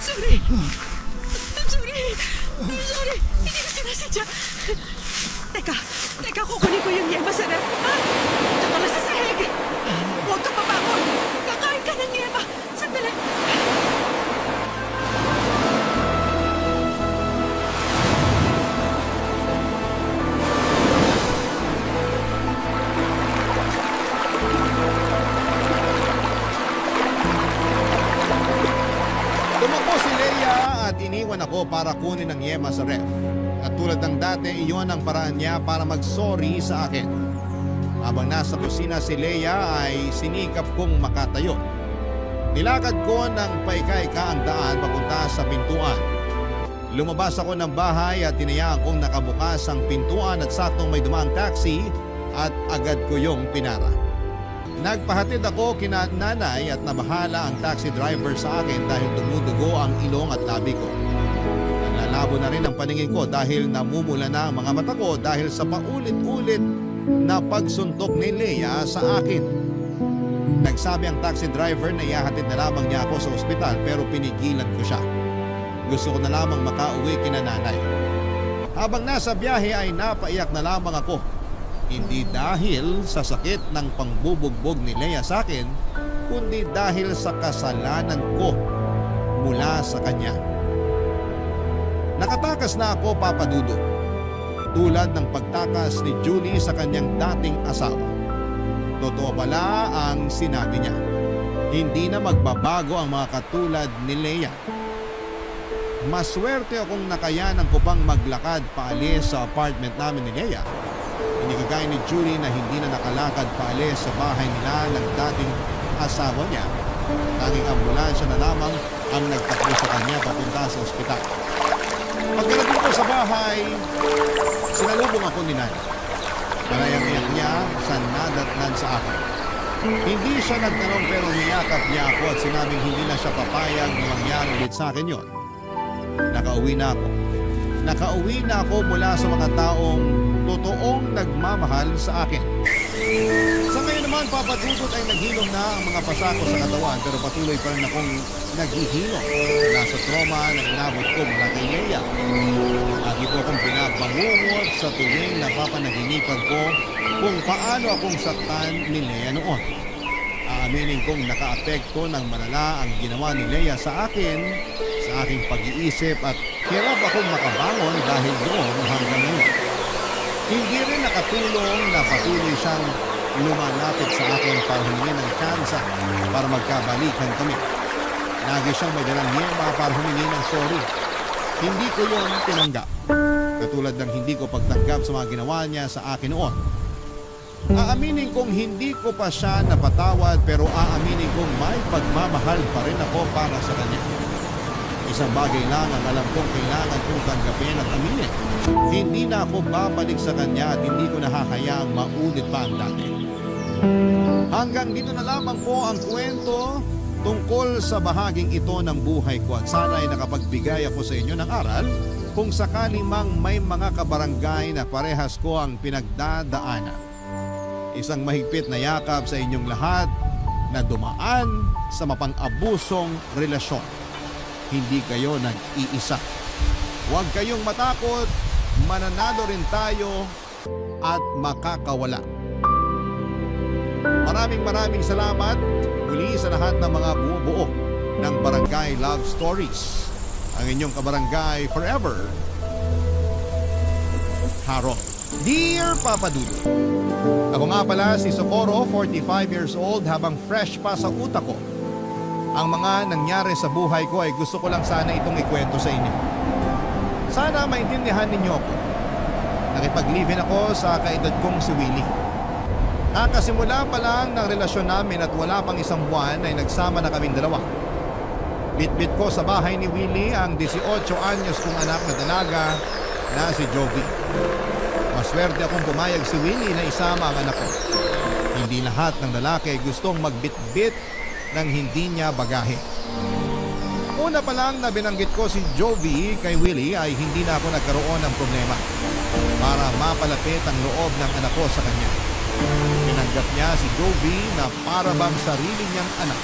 Sorry! I'm sorry! I'm sorry! Hindi ko sinasadya! Teka, kukunin ko yung yema sa ref. Tsaka na sa sahig! Huwag ka papakot! Kakain ka ng yema! Sandali! Tumakbo si Leia at iniwan ako para kunin ang yema sa ref. At tulad ng dati, iyon ang paraan niya para mag-sorry sa akin. Habang nasa kusina si Leia ay sinikap kong makatayo. Nilakad ko ng paika-ika ang daan papunta sa pintuan. Lumabas ako ng bahay at tinayaan kong nakabukas ang pintuan at saktong may dumaang taxi at agad ko yung pinara. Nagpahatid ako kina nanay at nabahala ang taxi driver sa akin dahil dumudugo ang ilong at labi ko. Nanlalabo na rin ang paningin ko dahil namumula na ang mga mata ko dahil sa paulit-ulit na pagsuntok ni Leia sa akin. Nagsabi ang taxi driver na ihahatid na lamang niya ako sa ospital pero pinigilan ko siya. Gusto ko na lamang makauwi kina nanay. Habang nasa biyahe ay napaiyak na lamang ako. Hindi dahil sa sakit ng pangbubugbog ni Leia sa akin, kundi dahil sa kasalanan ko mula sa kanya. Nakatakas na ako, Papa Dudo. Tulad ng pagtakas ni Julie sa kanyang dating asawa. Totoo pala ang sinabi niya. Hindi na magbabago ang mga katulad ni Leia. Maswerte akong nakayanan ko pang maglakad paalis sa apartment namin ni Leia. Hindi kagaya ni Julie na hindi na nakalakad paalis sa bahay nila ng dating asawa niya. Tanging ambulansya na lamang ang nagtakbo sa kanya papunta sa ospital. Pagkarating ko sa bahay, sinalubong ako ni Nan. Panayang-iyak niya sa nadatnan sa akin. Hindi siya nagtanong pero niyakap niya ako at sinabing hindi na siya papayag na mangyari ulit sa akin yon. Nakauwi na ako. Nakauwi na ako mula sa mga taong totoong nagmamahal sa akin. Sa ngayon naman, Papa Dudut, ay naghilom na ang mga pasako sa katawan pero patuloy pa rin akong naghihilom mula sa trauma na inabot ko mula kay Leia. Lagi po akong pinabangungot sa tuwing napapanaginipan ko kung paano akong saktan ni Leia noon. Aaminin kong nakaapekto ng malala ang ginawa ni Leia sa akin, sa aking pag-iisip at hirap akong makabangon dahil doon hanggang ngayon. Hindi rin nakatulong na patuloy siyang lumalapit sa akin para humingi ng kansa para magkabalikan kami. Lagi siyang may dalang yema para humingi ng sorry. Hindi ko yon tinanggap. Katulad ng hindi ko pagtanggap sa mga ginawa niya sa akin noon. Aaminin kong hindi ko pa siya napatawad pero aaminin kong may pagmamahal pa rin ako para sa kanya. Isang bagay lang ang alam kong kailangan kong tanggapin at aminin. Hindi na ako babalik sa kanya at hindi ko nahahayaang maulit pa ang dati. Hanggang dito na lamang po ang kwento tungkol sa bahaging ito ng buhay ko at sana ay nakapagbigay ako sa inyo ng aral kung sakali mang may mga kabarangay na parehas ko ang pinagdadaanan. Isang mahigpit na yakap sa inyong lahat na dumaan sa mapang-abusong relasyon. Hindi kayo nag-iisa. Huwag kayong matakot, mananalo rin tayo at makakawala. Maraming salamat muli sa lahat ng mga bumubuo ng Barangay Love Stories. Ang inyong kabarangay forever, Harold. Dear Papa Dudut, ako nga pala si Socorro, 45 years old, habang fresh pa sa utak ko. Ang mga nangyari sa buhay ko ay gusto ko lang sana itong ikwento sa inyo. Sana maintindihan ninyo ako. Nakipag-live-in ako sa kaedad kong si Willie. Nakasimula pa lang ng relasyon namin at wala pang isang buwan ay nagsama na kaming dalawa. Bitbit ko sa bahay ni Willie ang 18 anyos kong anak na dalaga na si Jovi. Maswerte akong pumayag si Willie na isama ang anak ko. Hindi lahat ng lalaki gustong magbitbit ng hindi niya bagahe. Una pa lang na binanggit ko si Jovi kay Willie ay hindi na ako nagkaroon ng problema para mapalapit ang loob ng anak ko sa kanya. Tinanggap niya si Jovi na para bang sarili niyang anak.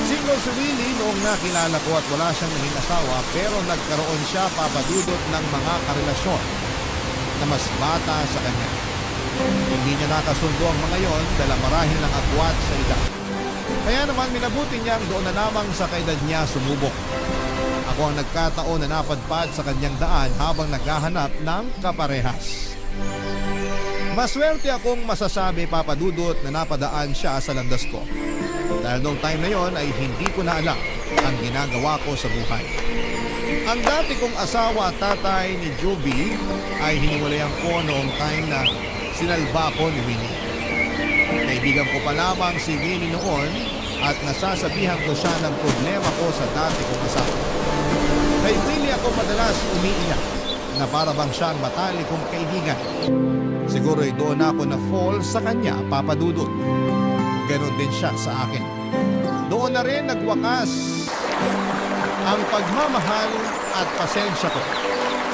Single si Willie noong nakilala ko at wala siyang naging asawa pero nagkaroon siya, Papa Dudut, ng mga karelasyon na mas bata sa kanya. Hindi niya nakasundo ang mga yon dahil marahil ng agwat sa edad. Kaya naman minabuti niyang doon na lamang sa kaedad niya sumubok. Ako ang nagkataon na napadpad sa kanyang daan habang naghahanap ng kaparehas. Maswerte akong masasabi, Papa Dudut, na napadaan siya sa landas ko. Dahil noong time na yon ay hindi ko na alam ang ginagawa ko sa buhay. Ang dati kong asawa at tatay ni Jovi ay hiniwalayan ko noong time na sinalba ko ni Winnie. Kaibigan ko pa lamang si Winnie noon at nasasabihan ko siya ng problema ko sa dati kong asawa. Kay Winnie ako madalas umiiyak na para bang siyang matalik kong kaibigan. Siguro doon ako na fall sa kanya, Papa Dudut. Ganon din siya sa akin. Doon na rin nagwakas ang pagmamahal at pasensya ko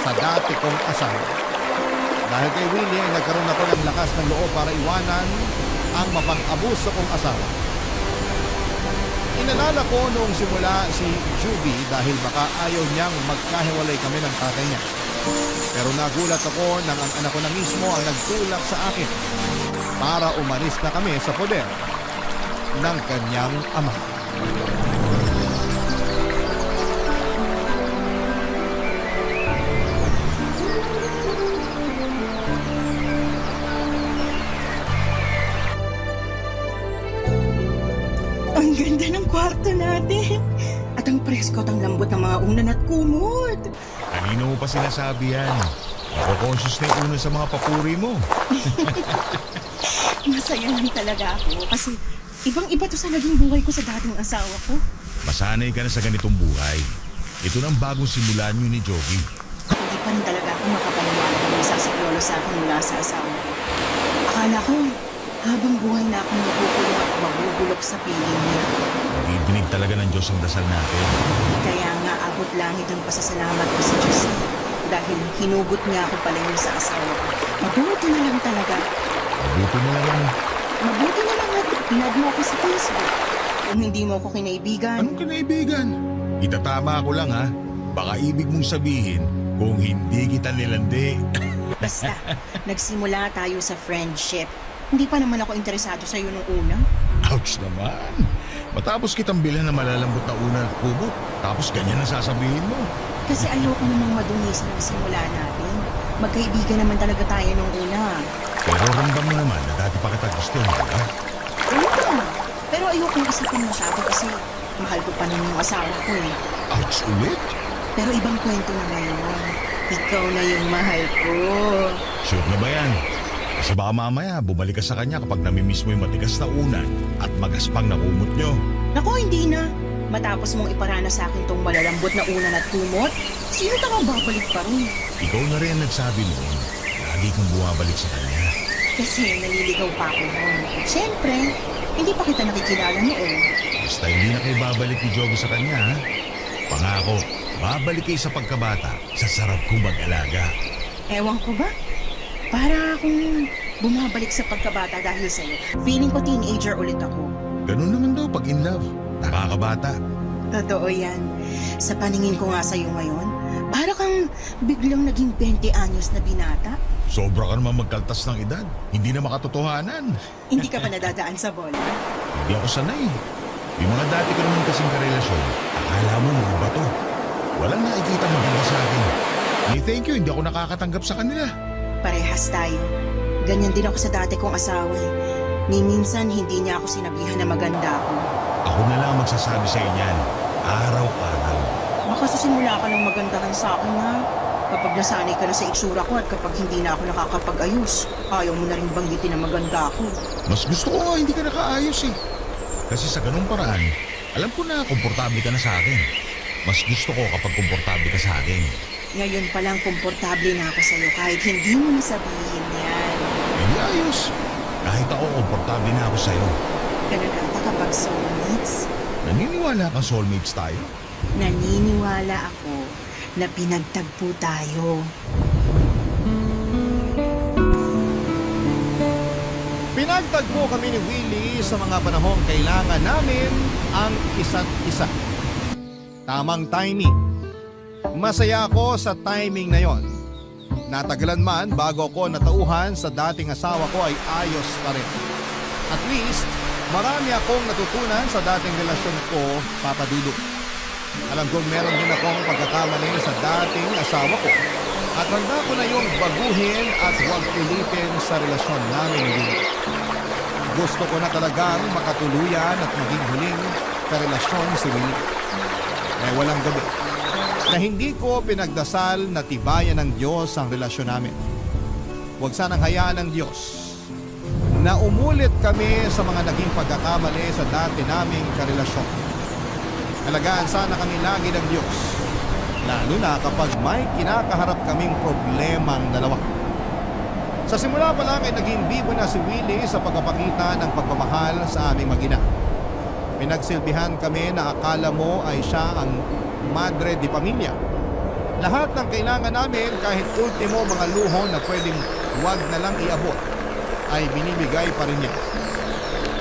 sa dati kong asawa. Dahil kay Willie ay nagkaroon ako ng lakas ng loob para iwanan ang mapang-abuso kong asawa. Inalala ko noong simula si Juby dahil baka ayaw niyang magkahiwalay kami ng tatay niya. Pero nagulat ako nang ang anak ko na mismo ang nagtulak sa akin para umalis na kami sa poder ng kanyang ama. Ang ganda ng kwarto natin. At ang presko at ang lambot ng mga unan at kumot. Kanino mo pa sinasabi yan? Ako-conscious na yung una sa mga papuri mo. Masaya lang talaga ako kasi ibang-iba to sa naging buhay ko sa dating asawa ko. Masanay ka na sa ganitong buhay. Ito na ang bagong simulan niyo ni Jovi. Hindi pa rin talaga ako makapaniwala na may sasaklolo sa akin mula sa asawa ko. Akala ko, habang buhay na akong makukulong at mabubulok sa piling niya. Nag-iibinig talaga ng Diyos ang dasal natin. Kaya nga abot langit ang pasasalamat ko sa Diyos dahil hinugot niya ako palayo sa asawa ko. Mabuti na lang talaga. Mabuti mo na lang. Mabuti na lang at pinag mo ako sa Facebook. Kung hindi mo ako kinaibigan, Anong kinaibigan? Itatama ko lang ha. Baka ibig mong sabihin kung hindi kita nilandi. basta nagsimula tayo sa friendship. Hindi pa naman ako interesado sa iyo nung una. Ouch naman. Matapos kitang bilhan na malalambot na una at kubot. Tapos ganyan ang sasabihin mo. Kasi ayoko namang madumi sa nagsimula natin. Magkaibigan naman talaga tayo nung una. Pero ramdam mo naman na dati pa kita gusto, di ba? Oo, pero ayokong isipin masyado kasi mahal ko pa nun yung asawa ko eh. Ouch ulit? Pero ibang kwento na ngayon. Ikaw na yung mahal ko. Sure na ba yan? Kasi baka mamaya bumalik ka sa kanya kapag namimiss mo yung matigas na unan at magaspang na kumot nyo. Naku, hindi na. Matapos mong iparana sa akin tong malalambot na unan at kumot, sino ka babalik pa rin? Ikaw na rin ang nagsabi noon. Lagi kang bumabalik sa kanya. Kasi naliligaw pa ako noon. Siyempre, hindi pa kita nakikilala noon. Basta hindi na kayo babalik ni Jovi sa kanya, ha? Pangako, babalik kayo sa pagkabata sa sarap kong mag-alaga. Ewan ko ba? Para akong bumabalik sa pagkabata dahil sa'yo. Feeling ko teenager ulit ako. Ganun naman daw pag in love. Nakakabata. Totoo yan. Sa paningin ko nga sa'yo ngayon, para kang biglang naging 20 anyos na binata. Sobra ka naman magkaltas ng edad. Hindi na makatotohanan. Hindi ka pa nadadaan sa bola. Hindi ako sanay. Yung mga dati ko naman kasing karelasyon, akala mo mga bato. Walang nakikita maganda sa akin. Thank you, hindi ako nakakatanggap sa kanila. Parehas tayo. Ganyan din ako sa dati kong asawa eh. Ni minsan hindi niya ako sinabihan na maganda ako. Ako na lang ang magsasabi sa inyan. Araw-araw. Baka sa simula ka lang magandahan sa akin ha. Kapag nasanay ka na sa itsura ko at kapag hindi na ako nakakapag-ayos, ayaw mo na rin banggitin na maganda ako. Mas gusto ko nga hindi ka nakaayos eh. Kasi sa ganung paraan, alam ko na komportable ka na sa akin. Mas gusto ko kapag komportable ka sa akin. Ngayon pa lang komportable na ako sa'yo kahit hindi mo nasabihin yan. Hindi ayos. Kahit ako komportable na ako sa'yo. Ganun ata kapag soulmates. Naniniwala kang soulmates tayo? Naniniwala ako na pinagtagpo tayo. Pinagtagpo kami ni Willie sa mga panahong kailangan namin ang isa't isa. Tamang timing. Masaya ako sa timing na yon. Natagalan man bago ako natauhan sa dating asawa ko ay ayos pa rin. At least, marami akong natutunan sa dating relasyon ko, Papa Dudut. Alam kong meron din akong pagkakamali sa dating asawa ko. At handa ko na yung baguhin at huwag pilitin sa relasyon namin ni Willie. Gusto ko na talagang makatuluyan at maging huling karelasyon si Willie. May walang gabi na hindi ko pinagdasal na tibayan ng Diyos ang relasyon namin. Huwag sanang hayaan ng Diyos na umulit kami sa mga naging pagkakamali sa dati naming karelasyon. Alagaan sana kami lagi ng Diyos, lalo na kapag may kinakaharap kaming problemang dalawa. Sa simula pa lang ay naging bibo na si Willie sa pagpapakita ng pagmamahal sa aming mag-ina. Pinagsilbihan kami na akala mo ay siya ang madre di pamilya. Lahat ng kailangan namin kahit ultimo mga luho na pwedeng wag na lang iabot ay binibigay pa rin niya.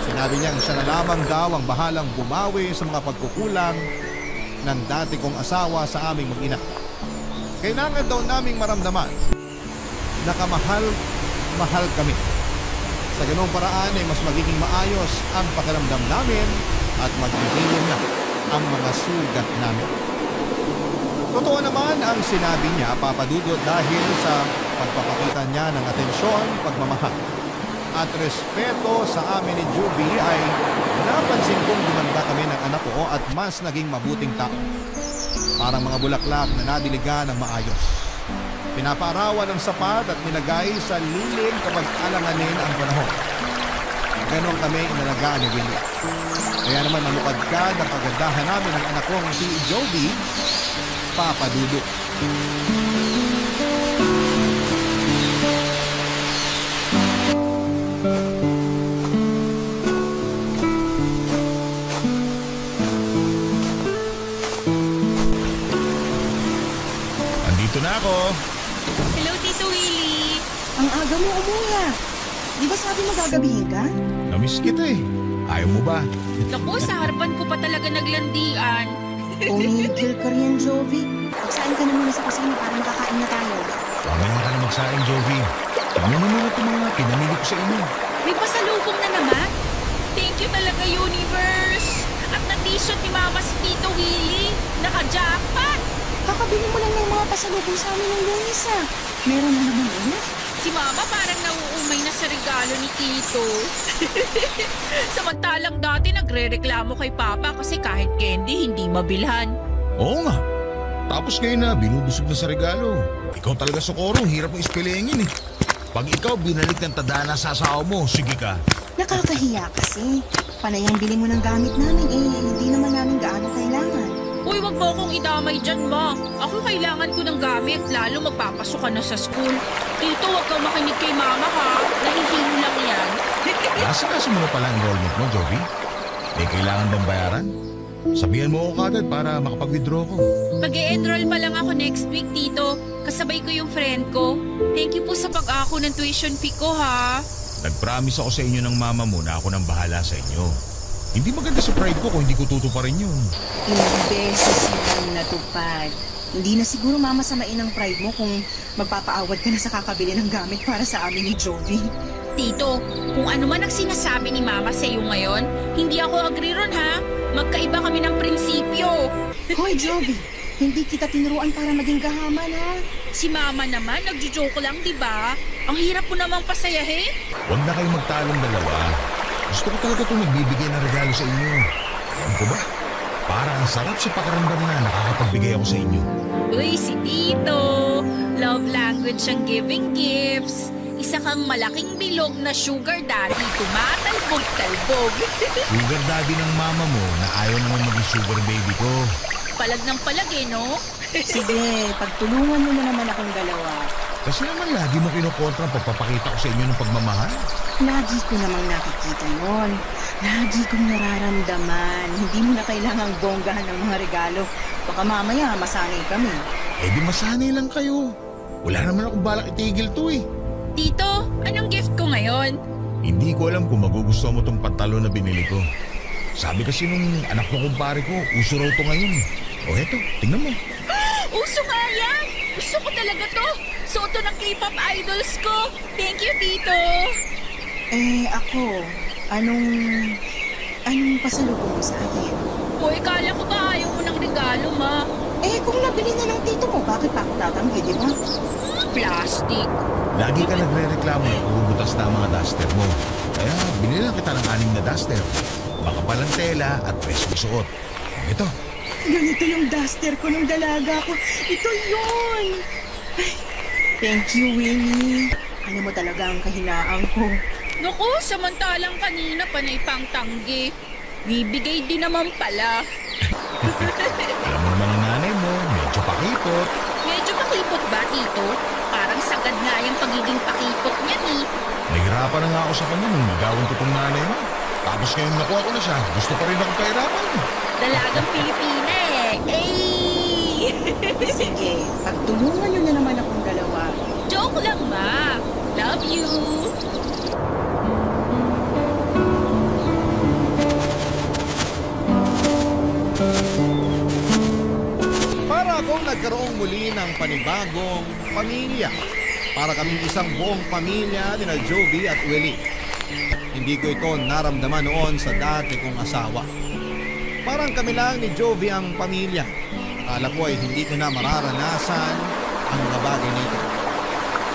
Sinabi niyang siya na lamang daw ang bahalang bumawi sa mga pagkukulang ng dati kong asawa sa aming mag-ina. Kailangan daw naming maramdaman na kamahal kami. Sa ganung paraan ay mas magiging maayos ang pakiramdam namin at magiging na ang mga sugat namin. Totoo naman ang sinabi niya, Papa Dudut, dahil sa pagpapakita niya ng atensyon, pagmamahal at respeto sa amin ni Juby ay napansin kong gumanda kami ng anak ko at mas naging mabuting tao. Parang mga bulaklak na nadiligan ng maayos. Pinapaarawan ng sapat at nilagay sa lilim kapag alanganin ang panahon. ganon kami inalagaan ni Willie. Kaya naman namukadkad ang kagandahan namin ng anak kong si Jovi, Papa Dudu. Andito na ako. Hello, Tito Willie. Ang aga mo umuya. Di ba sabi mo gagabihin ka? Namiss kita eh. Ayaw mo ba? Naku, sa harapan ko pa talaga naglandian. Umigil ka rin, Jovi. Magsain ka na muna sa kusina para makakain na tayo. Mamaya ka na magsaing, Jovi. Tignan mo muna itong mga pinamili ko sa inyo. May pasalubong na naman. Thank you talaga, Universe. At na-t-shirt ni Mama si Tito Willie. Naka-jackpot. Kakabili mo lang ng mga pasalubong sa amin ng Lunes, ah. Meron na naman ulit. Si Mama parang nauumay na sa regalo ni Tito. Samantalang dati nagre-reklamo kay Papa kasi kahit candy hindi mabilhan. Oo nga. Tapos ngayon na, binubusog na sa regalo. Ikaw talaga, Socorro, hirap mo ispilengin eh. Pag ikaw binalik ng tadhana sa asawa mo, sige ka. Nakakahiya kasi. Panay ang bili mo ng gamit namin hindi naman namin gaano kailangan. Uy, wag mo akong idamay dyan, Ma. Ako kailangan ko ng gamit, lalo magpapasok ka na sa school. Tito, wag kang makinig kay Mama, ha? Nahihilo lang yan. Nasa mo na pala ang enrollment mo, Jovi. May kailangan bang bayaran? Sabihan mo ako kagad para makapag-withdraw ko. Mag-e-enroll pa lang ako next week, Tito. Kasabay ko yung friend ko. Thank you po sa pag-ako ng tuition fee ko, ha? Nag-promise ako sa inyo ng mama mo na ako nang bahala sa inyo. Hindi maganda sa pride ko kung hindi ko tutuparin yun. Ilang beses yung natupad. Hindi na siguro mamasamain ang pride mo kung magpapaawad ka na sa kakabili ng gamit para sa amin ni Jovi. Tito, kung ano man ang sinasabi ni Mama sa iyo ngayon, hindi ako agree ron, ha? Magkaiba kami ng prinsipyo. Hoy, Jovi! Hindi kita tinuruan para maging gahaman, ha? Si Mama naman, nagjo-joke lang, di ba? Ang hirap mo namang pasayahin. Huwag na kayong magtalong dalawa. Gusto ko talaga itong nagbibigay ng regalo sa inyo. Alam ko ba? Parang ang sarap sa pakiramdam na nakakapagbigay ako sa inyo. Uy, si Tito. Love language ang giving gifts. Isa kang malaking bilog na sugar daddy, tumatalbog-talbog. Sugar daddy ng mama mo na ayaw naman maging sugar baby ko. Palag ng palag eh, no? Sige, pagtulungan mo na naman akong dalawa. Kasi naman lagi mo kinukontra ang pagpapakita ko sa inyo ng pagmamahal. Lagi ko namang nakikita yon. Lagi kong nararamdaman. Hindi mo na kailangang bonggahan ng mga regalo. Baka mamaya masanay kami. Eh di masanay lang kayo. Wala naman akong balak itigil to eh. Tito, anong gift ko ngayon? Hindi ko alam kung magugustuhan mo tong pantalon na binili ko. Sabi kasi nung anak ng kumpare ko, uso raw to ngayon. O eto, tingnan mo. Uso nga yan! Gusto ko talaga to! Suot to ng K-pop idols ko! Thank you, Tito! Ako, anong pasalubong mo sa akin? Uy, kala ko ba ayaw mo ng regalo, Ma? Kung nabili na ng tito mo, bakit pa ako tatanggi, di ba? Plastic. Lagi ka nagre-reklamo na pubutas na ang mga duster mo. Kaya binilang kita ng 6 na duster. Makapalang tela at presko suot. Ito, Ganito yung duster ko nung dalaga ko. Ito yun! Ay, thank you, Winnie. Ano mo talaga ang kahinaan ko. Naku, samantalang kanina panay pang tanggi. Bibigay din naman pala. alam mo naman ang nanay mo, medyo pakipot. Medyo pakipot ba, Tito? Parang sagad nga yung pagiging pakipot niyan eh. Nahirapan na nga ako sa kanya nung nagawan ko tong nanay mo. Tapos ngayon nakuha ko na siya, gusto pa rin akong kahirapan. Dalagang Pilipina eh. Ay! Sige, pagtulungan nyo na naman akong dalawa. Joke lang, Ma. Love you. Para akong nagkaroong muli ng panibagong pamilya. Para kaming isang buong pamilya ni na Jovi at Willie. Hindi ko ito naramdaman noon sa dati kong asawa. Parang kami lang ni Jovi ang pamilya. Akala ko ay hindi ko na mararanasan ang mga bagay nito.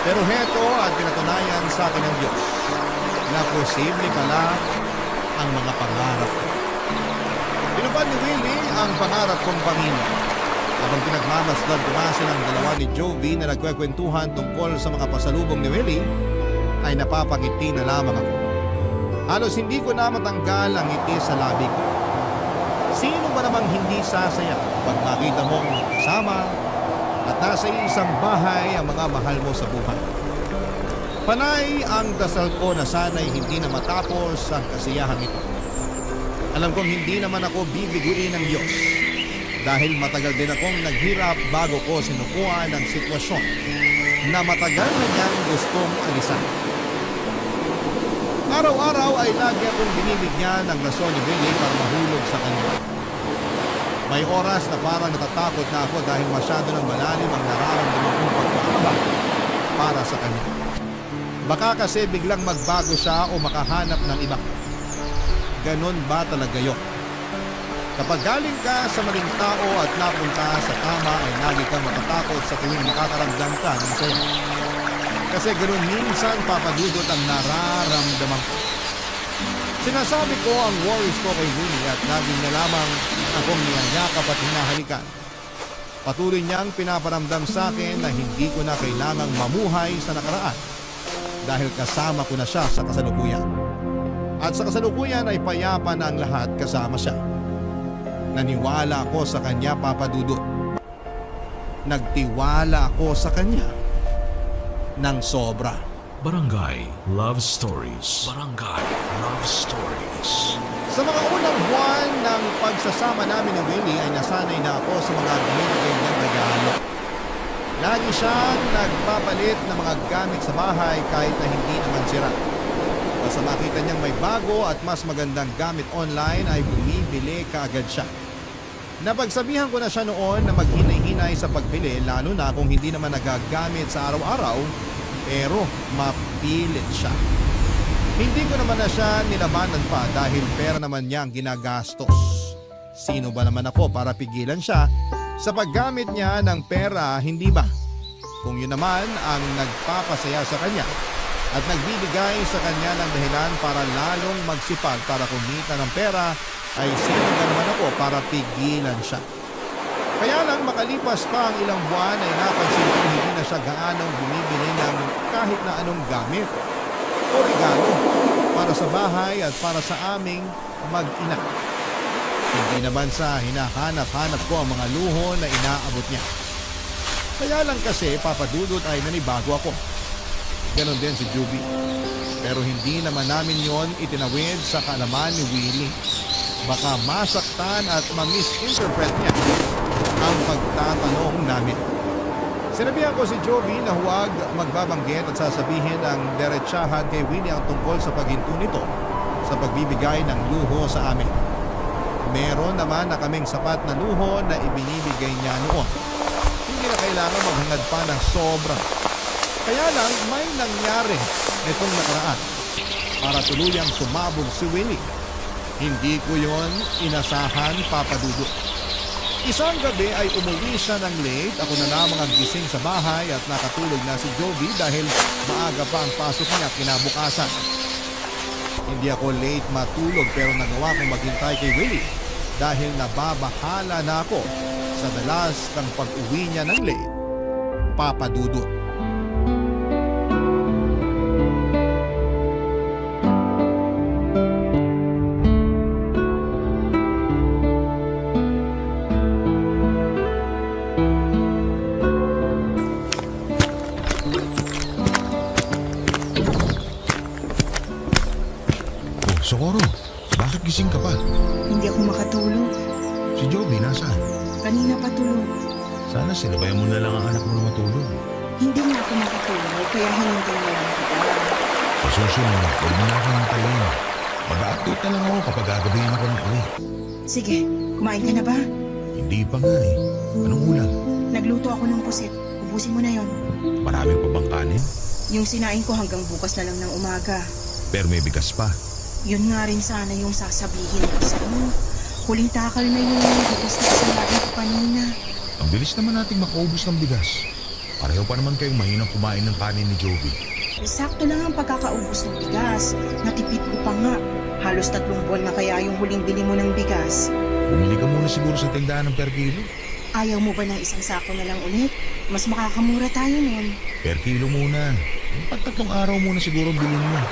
Pero heto at pinatunayan sa akin ng Diyos na posible pala ang mga pangarap ko. Pinupad ni Willie ang pangarap kong pamilya. Habang pinagmamasdan ko nga silang dalawa ni Jovi na nagkwekwentuhan tungkol sa mga pasalubong ni Willie, ay napapangiti na lamang ako. Halos hindi ko na matanggal ang ngiti sa labi ko. Sino ba namang hindi sasaya pag makita mong kasama at nasa isang bahay ang mga mahal mo sa buhay? Panay ang dasal ko na sana'y hindi na matapos ang kasiyahan ito. Alam kong hindi naman ako bibiguin ng Diyos dahil matagal din akong naghirap bago ko sinukuan ang sitwasyon na matagal na niyang gustong alisan. Araw-araw ay lagi akong binibigyan ng rason ni Billy para mahulog sa kanya. May oras na parang natatakot na ako dahil masyado ng malalim ang nararamdaman kong pagkakaba para sa kanya. Baka kasi biglang magbago siya o makahanap ng iba. Ganon ba talaga yun? Kapag galing ka sa maling tao at napunta sa tama ay lagi kang matatakot sa tuwing makakaramdam ka ng saya. Kasi ganoon minsan papadudot ang nararamdaman ko. Sinasabi ko ang worries ko kay Winnie at laging niya lamang akong niyayakap at hinahalikan. Patuloy niyang pinaparamdam sa akin na hindi ko na kailangang mamuhay sa nakaraan dahil kasama ko na siya sa kasalukuyan. At sa kasalukuyan ay payapa na ang lahat kasama siya. Naniwala ako sa kanya, Papa Dudut. Nagtiwala ako sa kanya ng sobra. Barangay Love Stories. Barangay Love Stories. Sa mga unang buwan ng pagsasama namin ni Willie ay nasanay na ako sa mga binibigay niyang regalo. Lagi siyang nagpapalit ng mga gamit sa bahay kahit na hindi naman sira. Basta makita niyang may bago at mas magandang gamit online ay bumibili kaagad siya. Napagsabihan ko na siya noon na maghinay-hinay sa pagbili lalo na kung hindi naman nagagamit sa araw-araw pero mapilit siya. Hindi ko naman na siya nilabanan pa dahil pera naman niya ang ginagastos. Sino ba naman ako para pigilan siya sa paggamit niya ng pera, hindi ba? Kung yun naman ang nagpapasaya sa kanya at nagbibigay sa kanya ng dahilan para lalong magsipag para kumita ng pera, ay sino ba naman ako para pigilan siya? Kaya lang makalipas pa ang ilang buwan ay napansin ko hindi na siya gaanong bumibili ng kahit na anong gamit o regalo para sa bahay at para sa aming mag-ina. Hindi naman sa hinahanap-hanap ko ang mga luho na inaabot niya. Kaya lang kasi papadudot ay nanibago ako. Ganon din si Juby. Pero hindi naman namin yon itinawid sa kaalaman ni Willie. Baka masaktan at ma-misinterpret niya ang pagtatanong namin. Sinabihan ko si Joby na huwag magbabanggit at sasabihin ang diretsahan kay Willie ang tungkol sa paghinto nito sa pagbibigay ng luho sa amin. Meron naman na kaming sapat na luho na ibinibigay niya noon. Hindi na kailangan maghangad pa ng sobra. Kaya lang may nangyari itong nakaraan para tuluyang sumabog si Willie. Hindi ko yon inasahan, Papa Dudut. Isang gabi ay umuwi siya ng late. Ako na lamang ang gising sa bahay at nakatulog na si Joby dahil maaga pa ang pasok niya kinabukasan. Hindi ako late matulog pero nagawa kong maghintay kay Willie dahil nababahala na ako sa dalas ng pag-uwi niya ng late, Papa Dudut. Socorro, bakit gising ka pa? Hindi ako makatulog. Si Joby, nasaan? Kanina pa tulog. Sana sinabayan mo na lang ang anak mo na matulog. Hindi nga ako makatulog, kaya hinintay na lang kita. Sa susunod, huwag mo na akong hintayin. Mag-update na lang ako kapag gagabihin ako ng uwi. Sige, kumain ka na ba? Hindi pa nga eh. Anong ulam? Nagluto ako ng pusit. Ubusin mo na yon. Maraming pa bang kanin? Yung sinain ko hanggang bukas na lang ng umaga. Pero may bigas pa. Yun nga rin sana yung sasabihin ko sa'yo. Huling takal na yung bigas na isalain ko kanina. Ang bilis naman nating makaubos ng bigas. Pareho pa naman kayong mahinang kumain ng kanin ni Joby. Sakto lang ang pagkakaubos ng bigas. Natipid ko pa nga. Halos 3 buwan na kaya yung huling bili mo ng bigas. Bumili ka muna siguro sa tindahan ng per kilo. Ayaw mo ba ng isang sako na lang ulit? Mas makakamura tayo nun. Per kilo muna. Pag 3 araw muna siguro bilhin mo.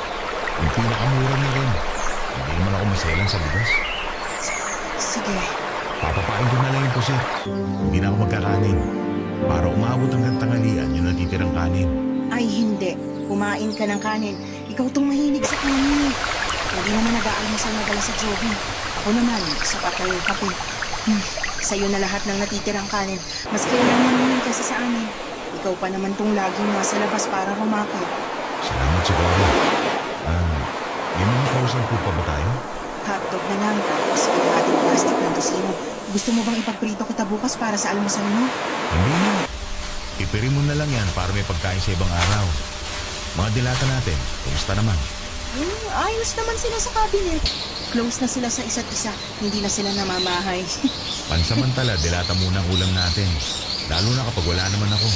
Yung pinakamura na rin. Hindi naman ako maselan sa bigas. Sige. Papapain ko na lang yung pusit. Hindi na ako magkakanin. Para umabot hanggang tanghalian yung natitirang kanin. Ay, hindi. Kumain ka ng kanin. Ikaw tong mahilig sa kanin. Hindi naman nag-aalmusal madalas sa Jovi. Ako naman, sapat na yung kape. Sa'yo na lahat ng natitirang kanin. Mas kailangan mo yun kasi sa amin. Ikaw pa naman tong laging nasa labas para rumakit. Salamat sa gabi. May mga frozen food pa ba tayo? Hotdog na lang, tapos kalahating plastic ng tosino. Gusto mo bang ipagprito kita bukas para sa almusal mo? Hindi na. Ipirin mo na lang yan para may pagkain sa ibang araw. Mga dilata natin, kumusta naman? Ayos naman sila sa cabinet. Close na sila sa isa't isa. Hindi na sila namamahay. Pansamantala, dilata muna ang ulam natin. Lalo na kapag wala naman ako.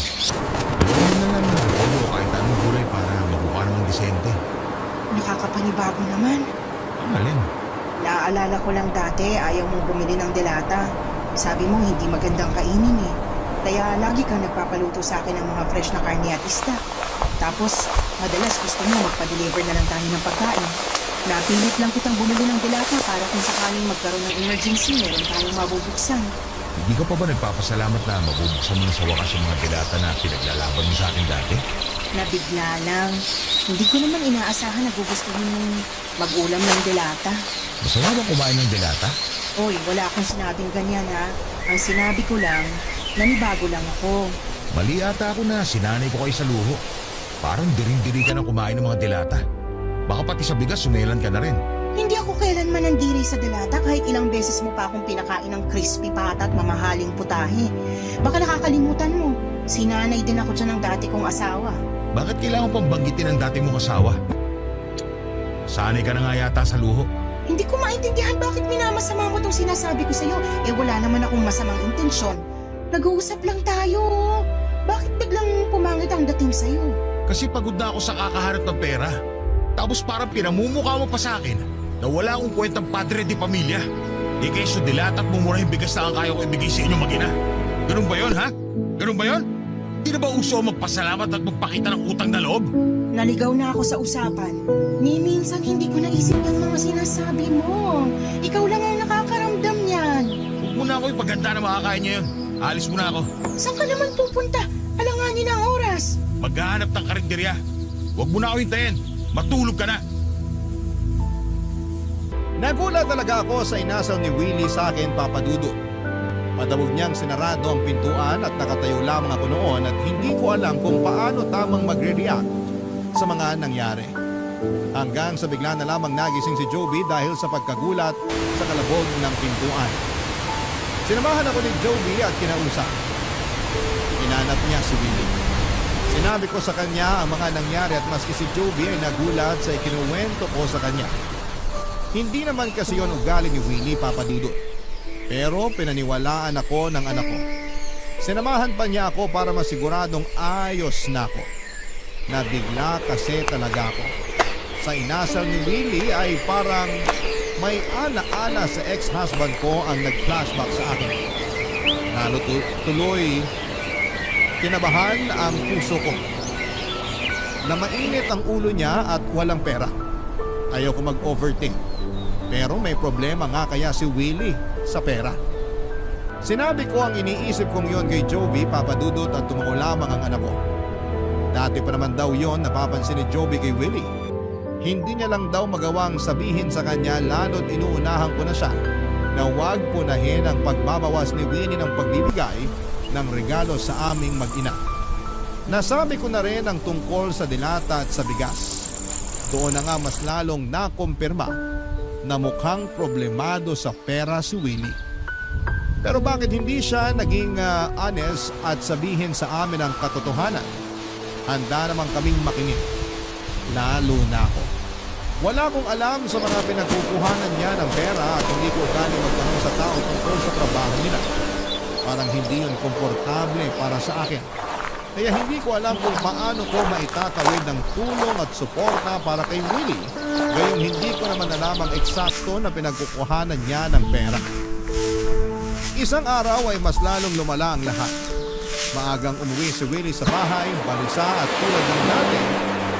Gawin mo na lang ng repolyo o kahit anong gulay para magmukha namang disente. Nakakapanibago naman. Ang alin? Naaalala ko lang dati, ayaw mong bumili ng delata. Sabi mo, hindi magandang kainin eh. Kaya lagi kang nagpapaluto sa akin ng mga fresh na karne at isda. Tapos, madalas gusto mo magpa-deliver na lang tayo ng pagkain. Napilit lang kitang bumili ng delata para kung sakaling magkaroon ng emergency, meron tayong mabubuksan. Hindi ka pa ba nagpapasalamat na mabubuksan mo na sa wakas yung mga dilata na pinaglalaban mo sa akin dati? Nabigla lang. Hindi ko naman inaasahan na gugustuhin mong mag-ulam ng delata. Masama ba kumain ng dilata? Oy, wala akong sinabing ganyan ha. Ang sinabi ko lang, nanibago lang ako. Mali ata ako na sinanay ko kayo sa luho. Parang diring-diri ka na kumain ng mga dilata. Baka pati sa bigas sumelan ka na rin. Hindi ako kailanman nandiri sa delata kahit ilang beses mo pa akong pinakain ng crispy pata at mamahaling putahe. Baka nakakalimutan mo, sinanay din ako dyan ng dati kong asawa. Bakit kailangan pang banggitin ang dati mong asawa? Sanay ka na nga yata sa luho. Hindi ko maintindihan bakit minamasama mo tong sinasabi ko sa'yo. Wala naman akong masamang intensyon. Nag-uusap lang tayo. Bakit biglang pumangit ang dating sa'yo? Kasi pagod na ako sa kakaharap ng pera. Tapos parang pinamumukha mo pa sa akin na wala akong kwentang padre di pamilya. Di kayo dilat at mumurahing bigas na ang kaya ko ibigay sa inyong mag-ina. Ganun ba yun, ha? Ganun ba yun? Di na ba uso magpasalamat at magpakita ng utang na loob? Naligaw na ako sa usapan. Ni minsan hindi ko naisip yung mga sinasabi mo. Ikaw lang ang nakakaramdam yan. Huwag mo na ako ipaganda na makakain niya yun. Alis mo na ako. Saan ka naman pupunta? Alanganin ang oras. Maghahanap ng karinderya. Huwag mo na ako hintayin. Matulog ka na. Nagulat talaga ako sa inasal ni Willie sa akin, Papa Dudut. Madabog niyang sinarado ang pintuan at nakatayo lamang ako noon at hindi ko alam kung paano tamang magre-react sa mga nangyari. Hanggang sa bigla na lamang nagising si Joby dahil sa pagkagulat sa kalabog ng pintuan. Sinamahan ako ni Joby at kinausap. Inanap niya si Willie. Sinabi ko sa kanya ang mga nangyari at maski si Joby ay nagulat sa ikinuwento ko sa kanya. Hindi naman kasi yon ugali ni Willie, Papa Dudut. Pero pinaniwalaan ako ng anak ko. Sinamahan pa niya ako para masiguradong ayos na ako. Nabigla kasi talaga ako. Sa inasal ni Willie ay parang may ana-ana sa ex-husband ko ang nag-flashback sa akin. Lalo tuloy kinabahan ang puso ko. Na mainit ang ulo niya at walang pera. Ayaw ko mag-overthink. Pero may problema nga kaya si Willie sa pera. Sinabi ko ang iniisip kong yon kay Joby, Papa Dudut at tumango lamang ang anak ko. Dati pa naman daw yon napapansin ni Joby kay Willie. Hindi niya lang daw magawang sabihin sa kanya lalo't inuunahan ko na siya na huwag punahin ang pagbabawas ni Willie ng pagbibigay ng regalo sa aming mag-ina. Nasabi ko na rin ang tungkol sa dilata at sa bigas. Doon na nga mas lalong nakumpirma na mukhang problemado sa pera si Willie. Pero bakit hindi siya naging honest at sabihin sa amin ang katotohanan? Handa naman kaming makinig. Lalo na ako. Wala akong alam sa mga pinagkukuhanan niya ng pera at hindi ko galing magtanong sa tao tungkol sa trabaho nila. Parang hindi yun komportable para sa akin. Kaya hindi ko alam kung paano ko maitatawid ng tulong at suporta para kay Willie. Gayong hindi ko naman alam ang eksakto na pinagkukuhanan niya ng pera. Isang araw ay mas lalong lumala ang lahat. Maagang umuwi si Willie sa bahay, balisa at tulad ng dati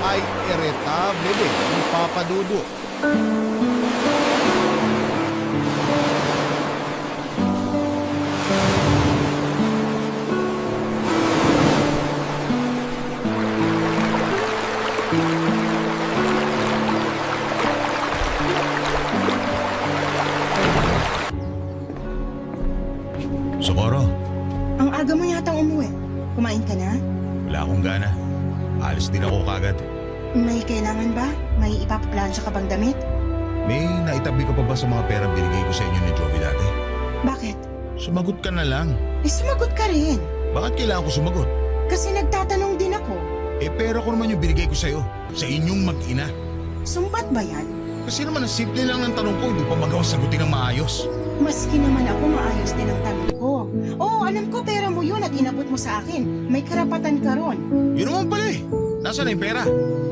ay irritable din ni Papa Dudut. Socorro, Ang aga mo yatang umuwi. Kumain ka na? wala akong gana. Alis din ako kagad. May kailangan ba? May ipapaplansya ka bang damit? May naitabi ka pa ba sa mga perang binigay ko sa inyo ni Joey dati? Bakit? Sumagot ka na lang. Sumagot ka rin. Bakit kailangan ko sumagot? Kasi nagtatanong din ako. Pera ko naman yung binigay ko sa'yo. Sa inyong mag-ina. Sumbat ba yan? Kasi naman ang simple lang ng tanong ko, hindi pa magawa sagutin ng maayos. Maski naman ako maayos din ang tanong ko. Oo, alam ko pera mo yun at inabot mo sa akin. May karapatan ka ron. Yun naman pala eh. Nasaan na yung pera?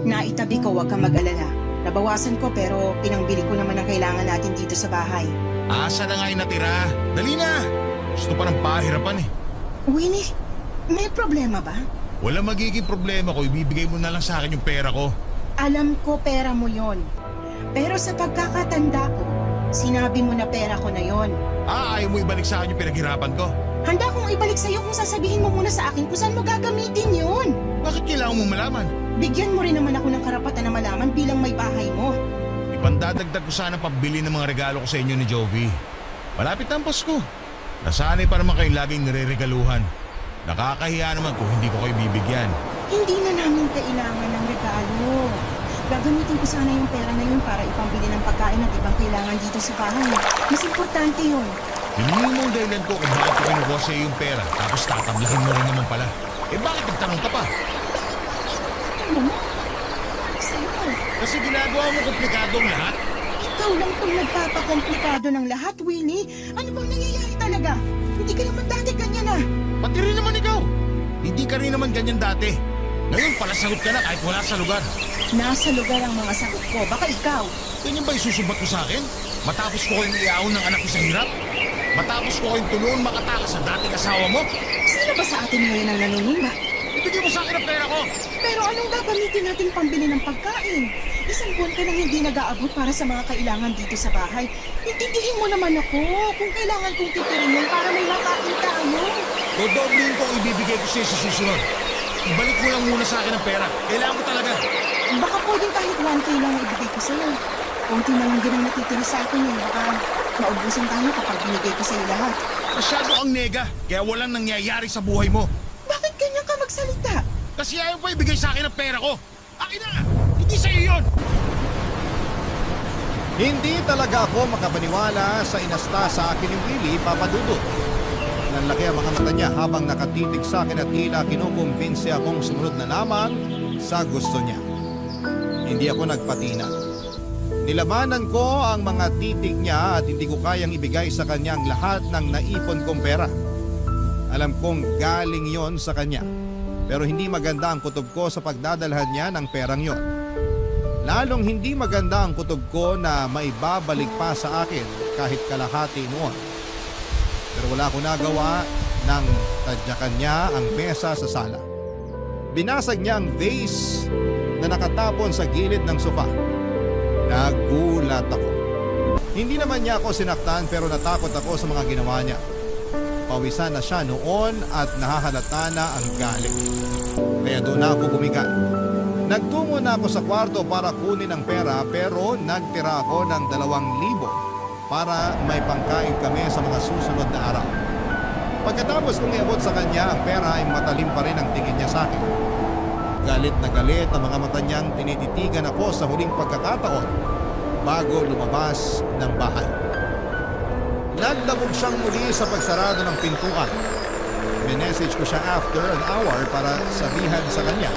Naitabi ko, huwag kang mag-alala. Nabawasan ko pero pinangbili ko naman ang kailangan natin dito sa bahay. Asa na nga yung natira? Dali na! Gusto pa ng pahirapan eh. Winnie, may problema ba? Wala magiging problema ko, ibibigay mo na lang sa akin yung pera ko. Alam ko pera mo yon. Pero sa pagkakatanda ko, sinabi mo na pera ko na yon. Ayaw mo ibalik sa akin yung pinaghirapan ko? Handa kong ibalik sa'yo kung sasabihin mo muna sa akin kung saan mo gagamitin yun. Bakit kailangan mo malaman? Bigyan mo rin naman ako ng karapatan na malaman bilang may bahay mo. Ipandadagdag ko sana pambili ng mga regalo ko sa inyo ni Jovi. Malapit na ang Pasko. Nasanay pa naman kayong laging nire-regaluhan. Nakakahiya naman kung hindi ko kayo bibigyan. Hindi na namin kailangan ng regalo. Gagamitin ko sana yung pera na yun para ipambili ng pagkain at ibang kailangan dito sa bahay. Mas importante yun. Hinihingi mo ang dahilan ko kung bakit ko kinukuha sa'yo yung pera tapos tatablahin mo rin naman pala. Bakit nagtanong ka pa? Ano mo? Sa'yo. Kasi ginagawa mo komplikadong lahat. Ikaw lang kung nagpapakomplikado ng lahat, Winnie. Ano bang nangyayari talaga? Hindi ka naman dati ganyan ah. Pati rin naman ikaw. Hindi ka rin naman ganyan dati. Ngayon pala sagot ka na kahit wala sa lugar. Nasa lugar ang mga sagot ko. Baka ikaw. Ganyan ba isusumbat mo sa akin? Matapos ko kayong iaon ng anak ko sa hirap? Matapos ko kayong tulungan makatakas sa dating asawa mo? Sino ba sa atin ngayon ang nanunumba? Ibigay mo sa akin ang pera ko! Pero anong gagamitin natin pambili ng pagkain? Isang buwan ka nang hindi nag-aabot para sa mga kailangan dito sa bahay. Intindihin mo naman ako kung kailangan kong tipirin yun para may makain tayo. Dodoblin ko ang ibibigay ko sa'yo sa susunod. Ibalik mo lang muna sa akin ang pera. Kailangan ko talaga. Baka pwedeng kahit 1K lang ibigay ko sa'yo. Kunti na lang din ang natitira sa akin eh. Baka maubusan tayo kapag binigay ko sa'yo lahat. Masyado ang nega, kaya walang nangyayari sa buhay mo. Bakit ganyan ka magsalita? Kasi ayaw pa ibigay sa akin ang pera ko. Akin na! Hindi sa'yo yun! Hindi talaga ako makapaniwala sa inasta sa akin yung Willie, Papa Dudut. Nanlaki ang mga mata niya habang nakatitig sa akin at tila kinukumbinsi akong sumunod na lamang sa gusto niya. Hindi ako nagpatina. Nilabanan ko ang mga titig niya at hindi ko kayang ibigay sa kanyang lahat ng naipon kong pera. Alam kong galing yon sa kanya. Pero hindi maganda ang kutob ko sa pagdadalhan niya ng perang yon. Lalong hindi maganda ang kutob ko na maibabalik pa sa akin kahit kalahati noon. Pero wala akong nagawa nang tadyakan niya ang mesa sa sala. Binasag niya ang vase na nakatapon sa gilid ng sofa. Nagulat ako. Hindi naman niya ako sinaktan pero natakot ako sa mga ginawa niya. Pawisan na siya noon at nahahalata na ang galit. Kaya doon na ako gumigan. Nagtungo na ako sa kwarto para kunin ang pera pero nagtira ako ng 2,000 para may pangkain kami sa mga susunod na araw. Pagkatapos kong iabot sa kanya ang pera ay matalim pa rin ang tingin niya sa akin. Galit na galit ang mga mata niyang tinititigan ako sa huling pagkakataon bago lumabas ng bahay. Nagdabog siyang muli sa pagsarado ng pintuan. Minessage ko siya after an hour para sabihan sa kanya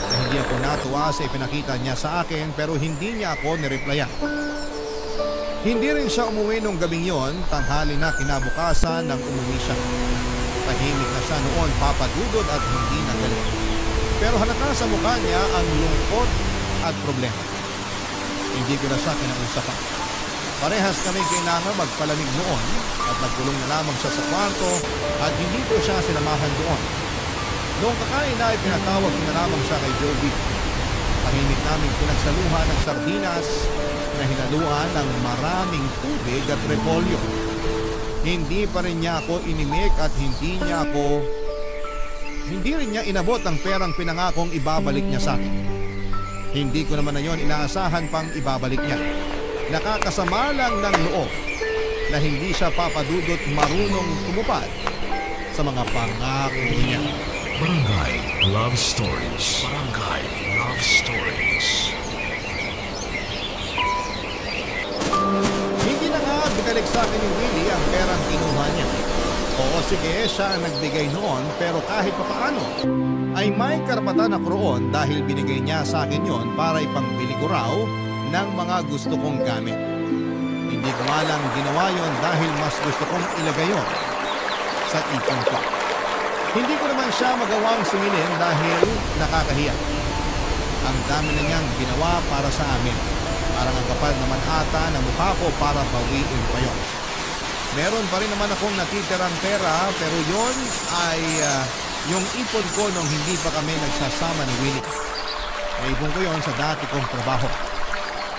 na hindi ako natuwa sa ipinakita niya sa akin pero hindi niya ako nireplyan. Hindi rin siya umuwi nung gabing yon, tanghali na kinabukasan nang umuwi siya. Tahimik na siya noon, Papa Dudut at hindi na galit. Pero halata sa mukha niya ang lungkot at problema. Hindi ko na siya kinausapan. Parehas kami kailangan magpalamig noon at nagkulong na lamang siya sa kwarto at hindi ko siya sinamahan doon. Noong kakain na ay pinatawag ko na lamang siya kay Jovi. Tahimik naming pinagsaluhan ng sardinas na hinaluan ng maraming tubig at repolyo. Hindi pa rin niya ako inimik at hindi rin niya inabot ang perang pinangakong ibabalik niya sa akin. Hindi ko naman na yon inaasahan pang ibabalik niya. Nakakasama lang ng loob na hindi siya papadudot marunong tumupad sa mga pangako niya. Barangay Love Stories. Barangay Love Stories. Hindi na nga binalik sa akin ni Willie ang perang kinuha niya. Oo, sige, siya ang nagbigay noon, pero kahit papaano ay may karapatan ako roon dahil binigay niya sa akin yon para ipangbili ko raw ng mga gusto kong gamit. Hindi ko nga lang ginawa yon dahil mas gusto kong ilagay yon sa ipon ko. Hindi ko naman siya magawang sumilin dahil nakakahiya. Ang dami na niyang ginawa para sa amin. Parang ang kapal naman ata ng mukha ko para bawiin pa yon. Meron pa rin naman akong natitirang pera pero yon ay yung ipon ko nung hindi pa kami nagsasama ni Willie. Naipon ko yon sa dati kong trabaho.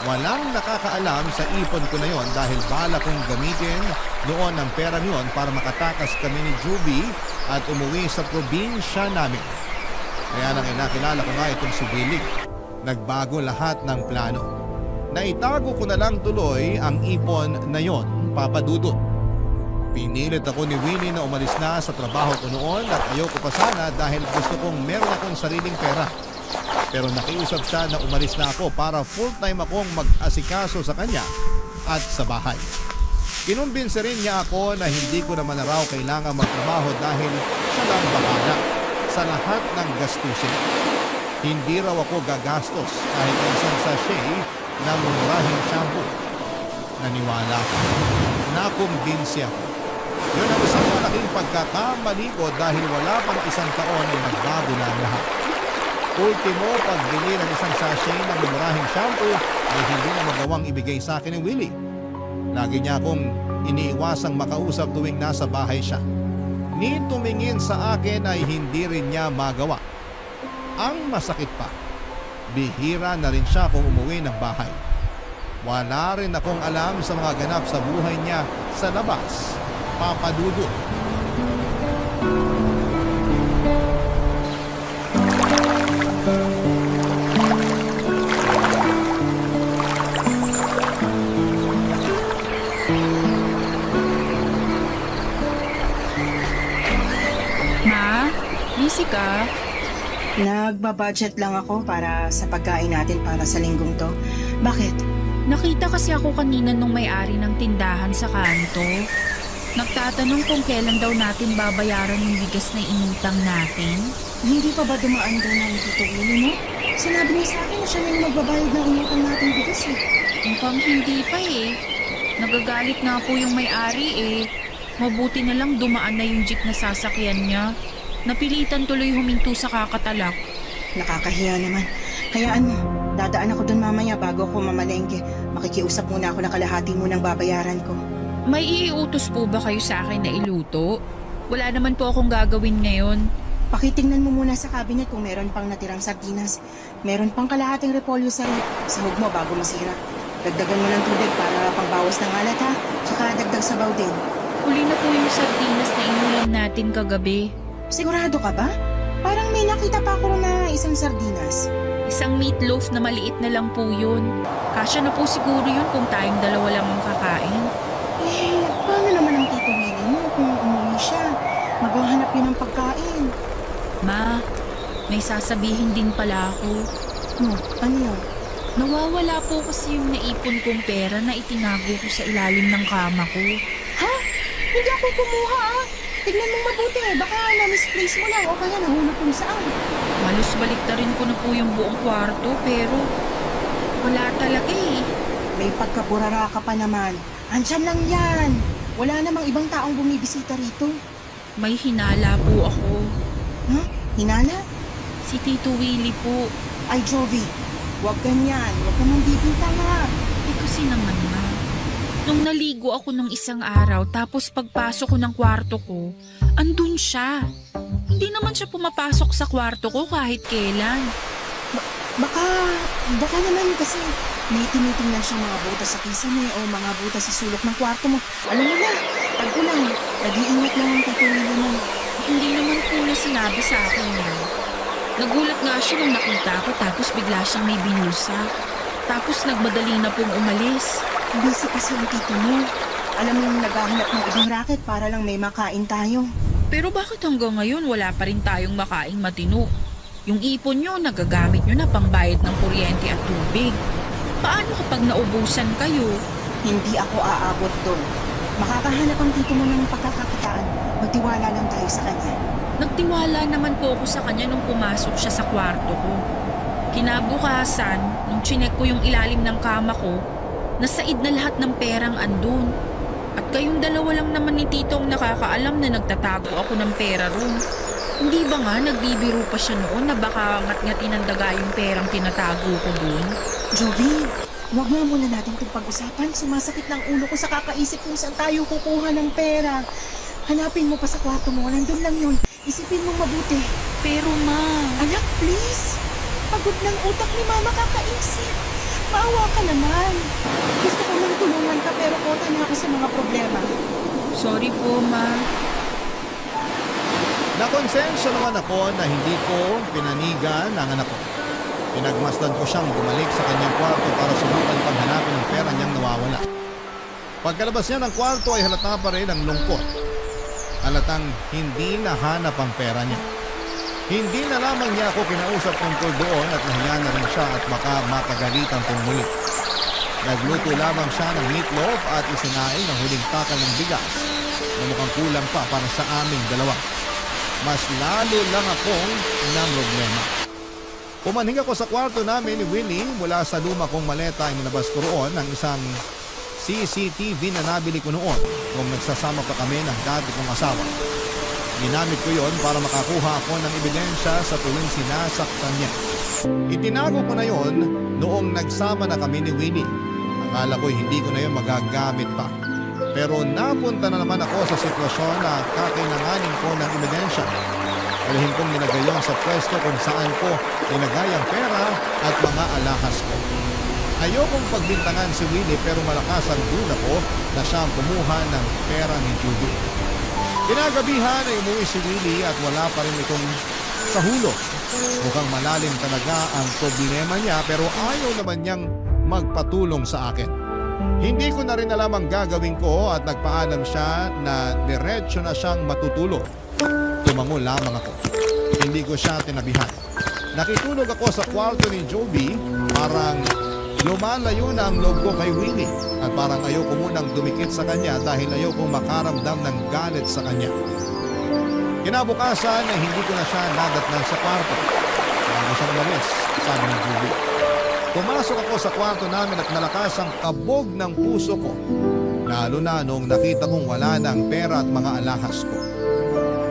Walang nakakaalam sa ipon ko na yon dahil bala kong gamitin noon ang pera yon para makatakas kami ni Juby at umuwi sa probinsya namin. Kaya nang nakilala ko nga itong si Willie. Nagbago lahat ng plano. Naitago ko na lang tuloy ang ipon na yon, Papa Dudut. Pinilit ako ni Willie na umalis na sa trabaho ko noon at ayoko pa sana dahil gusto kong meron akong sariling pera. Pero nakiusap siya na umalis na ako para full-time akong mag-asikaso sa kanya at sa bahay. Kinumbinse rin niya ako na hindi ko naman na raw kailangan magtrabaho dahil siya lang bahala sa lahat ng gastusin. Hindi raw ako gagastos kahit isang sachet ng murahing shampoo. Naniwala ako. Nakumbinsi ako. Yun ang isang malaking pagkakamali ko dahil wala pang isang taon ay nagbago na ang lahat. Ultimo, pagbili ng isang sachet ng murahing shampoo ay hindi na magawang ibigay sa akin ni Willie. Lagi niya akong iniiwasang makausap tuwing nasa bahay siya. Ni tumingin sa akin ay hindi rin niya magawa. Ang masakit pa, bihira na rin siya kung umuwi ng bahay. Wala rin akong alam sa mga ganap sa buhay niya sa labas. Papa Dudut. Ma, busy ka? Nagbabudget lang ako para sa pagkain natin para sa linggong to. Bakit? Nakita kasi ako kanina nung may-ari ng tindahan sa kanto. Nagtatanong kung kailan daw natin babayaran yung bigas na inutang natin. Hindi pa ba dumaan doon ang Tito Willie mo? Sinabi niya sa akin na siya na yung magbabayad ng inutang natin bigas eh. Mukhang hindi pa eh. Nagagalit nga po yung may-ari eh. Mabuti na lang dumaan na yung jeep na sasakyan niya. Napilitan tuloy huminto sa kakatalak. Nakakahiya naman. Hayaan mo, dadaan ako doon mamaya bago ako mamalengke. Makikiusap muna ako na kalahati munang babayaran ko. May iutos po ba kayo sa akin na iluto? Wala naman po akong gagawin ngayon. Pakitingnan mo muna sa cabinet kung meron pang natirang sardinas. Meron pang kalahating repolyo sa sahog mo bago masira. Dagdagan mo ng tubig para pangbawas ng alat ha. Tsaka dagdag sabaw din. Huli na po yung sardinas na inulam natin kagabi. Sigurado ka ba? Parang may nakita pa ako na isang sardinas. Isang meatloaf na maliit na lang po yun. Kasya na po siguro yun kung tayong dalawa lang ang kakain. Eh, paano naman ang Tito Willie mo kung umuwi siya? Maghahanap yun ng pagkain. Ma, may sasabihin din pala ako. No, ano yun? Nawawala po kasi yung naipon kong pera na itinago ko sa ilalim ng kama ko. Ha? Hindi ako kumuha ah. Tignan mong mabuti eh. Baka na-misplace mo lang o kaya nahulog kung saan. Halos baliktarin ko na po yung buong kwarto pero wala talaga eh. May pagkaburara ka pa naman. Andyan lang yan. Wala namang ibang taong bumibisita rito. May hinala po ako. Huh? Hinala? Si Tito Willie po. Ay, Jovi. Huwag ganyan. Huwag ka nang bibintanga. Eh kasi naman ma. Nung naligo ako nung isang araw tapos pagpasok ko ng kwarto ko, andun siya. Hindi naman siya pumapasok sa kwarto ko kahit kailan. Baka naman kasi may tinitingnan siyang mga butas sa kisame o mga butas sa sulok ng kwarto mo. Alam mo na, pag ulan, nag-iingat lang ang tatulili mo. Hindi naman po na sinabi sa akin yan. Nagulat nga siya nung nakita ko tapos bigla siyang may binusa. Tapos nagmadali na pong umalis. Busy kasi ang tito mo. Alam mo yung naghahanap ng ibang racket para lang may makain tayo. Pero bakit hanggang ngayon wala pa rin tayong makaing matino? Yung ipon nyo, nagagamit nyo na pangbayad ng kuryente at tubig. Paano kapag naubusan kayo? Hindi ako aabot doon. Makakahanap ang tito mo ng pagkakakitaan. Magtiwala lang tayo sa kanya. Nagtiwala naman po ako sa kanya nung pumasok siya sa kwarto ko. Kinabukasan, nung chinek ko yung ilalim ng kama ko, nasaid na lahat ng perang andun. At kayong dalawa lang naman ni Tito ang nakakaalam na nagtatago ako ng pera roon. Hindi ba nga nagbibiro pa siya noon na baka ngat-ngatin ng daga yung perang tinatago ko doon? Jovi, wag nga muna natin itong pag-usapan. Sumasakit ng ulo ko sa kakaisip kung saan tayo kukuha ng pera. Hanapin mo pa sa kwarto mo. Nandun lang yun. Isipin mong mabuti. Pero ma... Anak, please. Pagod ng utak ni Mama kakaisip. Maawa ka naman. Gusto ko nang tulungan ka pero kota na ako sa mga problema. Sorry po, ma. Nakonsensya naman ako na hindi ko pinanigan ang anak ko. Pinagmasdan ko siyang bumalik sa kanyang kwarto para subukan paghanapin ng pera niyang nawawala. Pagkalabas niya ng kwarto ay halata pa rin ang lungkot. Halatang hindi nahanap ang pera niya. Hindi na lamang niya ako kinausap tungkol doon at nahiya na rin siya at baka mapagalitan kong muli. Nagluto lamang siya ng meatloaf at isinain ng huling takal ng bigas na mukhang kulang pa para sa aming dalawa. Mas lalo lang akong namroblema. Pumanhing ako sa kwarto namin ni Willie mula sa luma kong maleta ay nilabas ko roon ng isang CCTV na nabili ko noon kung nagsasama pa kami ng dati kong asawa. Ginamit ko yon para makakuha ako ng ebidensya sa tuwing sinasaktan niya. Itinago ko na yon noong nagsama na kami ni Willie. Akala ko hindi ko na yon magagamit pa. Pero napunta na naman ako sa sitwasyon na kakailanganin ko ng ebidensya. Alhin kong nilagay yon sa pwesto kung saan ko nilagay ang pera at mga alahas ko. Ayokong pagbintangan si Willie pero malakas ang duda ko na siya ang kumuha ng pera ni Judy. Kinagabihan ay umuwi si Willie at wala pa rin itong sahulo. Mukhang malalim talaga ang problema niya pero ayaw naman niyang magpatulong sa akin. Hindi ko na rin alam ang gagawin ko at nagpaalam siya na diretsyo na siyang matutulog. Tumango lamang ako. Hindi ko siya tinabihan. Nakitulog ako sa kwarto ni Joby, parang lumalayo na ang loob ko kay Willie at parang ayoko munang dumikit sa kanya dahil ayoko makaramdam ng galit sa kanya. Kinabukasan ay hindi ko na siya nadatnan sa kwarto. Bago siya umalis, sabi ni Joby. Pumasok ako sa kwarto namin at malakas ang kabog ng puso ko. Lalo na nung nakita kong wala na ang pera at mga alahas ko.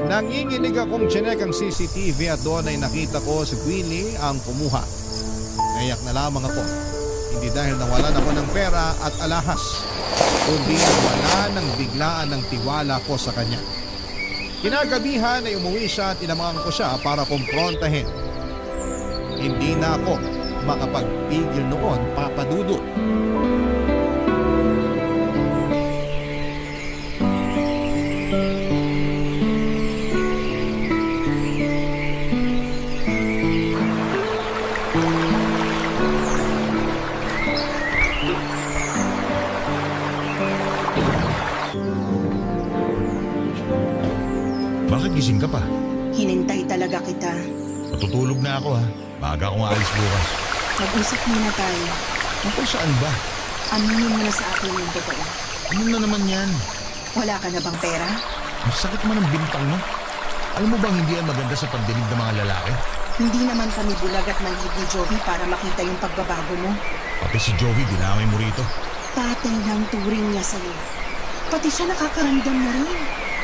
Nanginginig akong chinek ang CCTV at doon ay nakita ko si Willie ang kumuha. Nayak na lamang ako. Hindi dahil nawalan ako ng pera at alahas, kundi wala ng biglaan ng tiwala ko sa kanya. Kinagabihan ay umuwi siya at inamangan ko siya para kumprontahin. Hindi na ako makapagpigil noon, Papa Dudut. Bakit gising ka pa? Hinintay talaga kita. Matutulog na ako ha. Maaga akong aalis bukas. Mag-usap muna tayo. Tungkol saan ba? Aminin mo na sa akin yung totoo. Ano na naman yan? Wala ka na bang pera? Ang sakit man ng bintang mo. Alam mo bang hindi yan maganda sa pagdinig ng mga lalaki? Hindi naman kami bulag at manhid ni Jovi para makita yung pagbabago mo. Pati si Jovi, dinamay mo rito. Tatay lang turing niya sa'yo. Pati siya nakakaramdam na rin.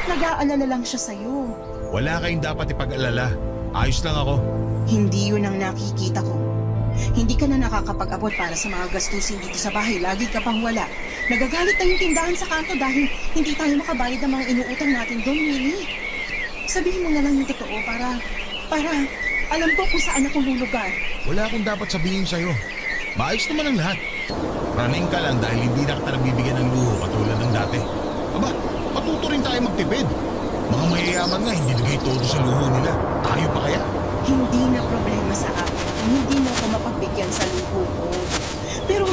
Nag-aalala lang siya sa'yo. Wala kayong dapat ipag-alala. Ayos lang ako. Hindi yun ang nakikita ko. Hindi ka na nakakapag-abot para sa mga gastusin dito sa bahay. Lagi ka pang wala. Nagagalit na yung tindahan sa kanto dahil hindi tayo makabayad ng mga inuutang natin doon, Willie. Sabihin mo na lang yung totoo para Alam ko kung saan ako lulugar. Wala akong dapat sabihin sa'yo. Maayos naman ang lahat. Running ka lang dahil hindi na kita nagbibigyan ng luho katulad ng dati. Aba, matuto rin tayo magtipid. Mga mayayaman nga hindi nagay todo sa luho nila. Tayo pa kaya? Hindi na problema sa akin. Hindi mo ako mapagbigyan sa luho ko. Pero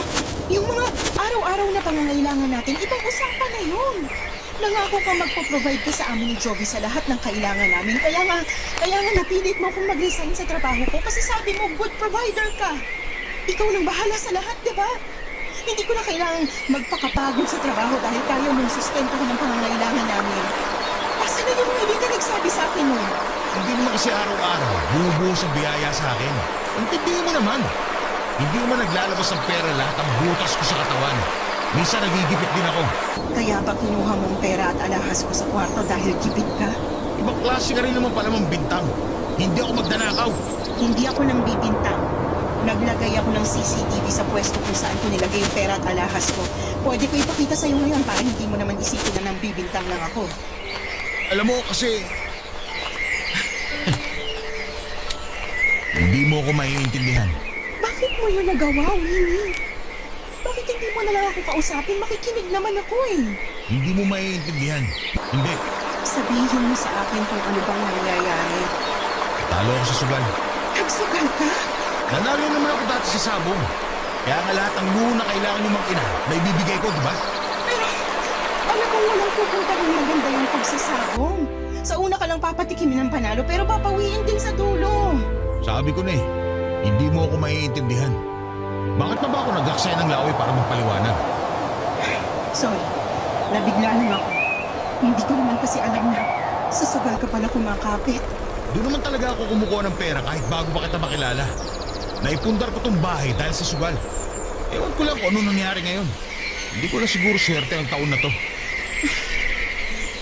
yung mga araw-araw na pangangailangan natin, ibang usapan na yun. Nangako ka magpo-provide ka sa amin ni Jovi sa lahat ng kailangan namin. Kaya nga napilit mo akong mag-resign sa trabaho ko kasi sabi mo good provider ka. Ikaw nang bahala sa lahat, di ba? Hindi ko na kailangan magpakapagod sa trabaho dahil kaya mong sustentuhan ng pangangailangan namin. Asa na yung hindi ka nagsabi sa akin nun? Hindi naman kasi araw-araw bumubuhos ang biyaya sa akin. Intindihin mo naman. Hindi mo naglalabas ng pera lahat ang butas ko sa katawan. Minsan nagigipit din ako. Kaya ba kinuha mong pera at alahas ko sa kwarto dahil gipit ka? Ibang klase ka rin naman pala mong bintang. Hindi ako magdanakaw. Hindi ako nang bibintang. Naglagay ako ng CCTV sa pwesto kung saan ko nilagay yung pera at alahas ko. Pwede ko ipakita sa'yo ngayon para hindi mo naman isipin na nang bibintang lang ako. Alam mo kasi... Hindi mo ako maiintindihan. Bakit mo yun nagawa, Winnie? Bakit hindi mo na lang ako kausapin? Makikinig naman ako eh. Hindi mo maiintindihan. Hindi. Sabihin mo sa akin kung ano bang nangyayari. Talo ako sa sugal. Nagsugal ka? Nanalo naman ako dati sa sabong. Kaya nga lahat ng luho na kailangan yung mag-ina na ibibigay ko, di ba? Pero, alam mo walang pupunta rin maganda yung pagsasabong. Sa una ka lang papatikimin ng panalo pero papawiin din sa dulo. Sabi ko na eh, hindi mo ako maiintindihan. Bakit na ba ako nag-aksaya ng laway para magpaliwanag? Sorry, nabigla lang ako. Hindi ko naman kasi alam na sa sugal ka pala kumakapit. Doon naman talaga ako kumukuha ng pera kahit bago pa kita makilala. Naipundar ko tong bahay dahil sa sugal. Ewan ko lang kung ano nangyari ngayon. Hindi ko na siguro swerte ang taon na to.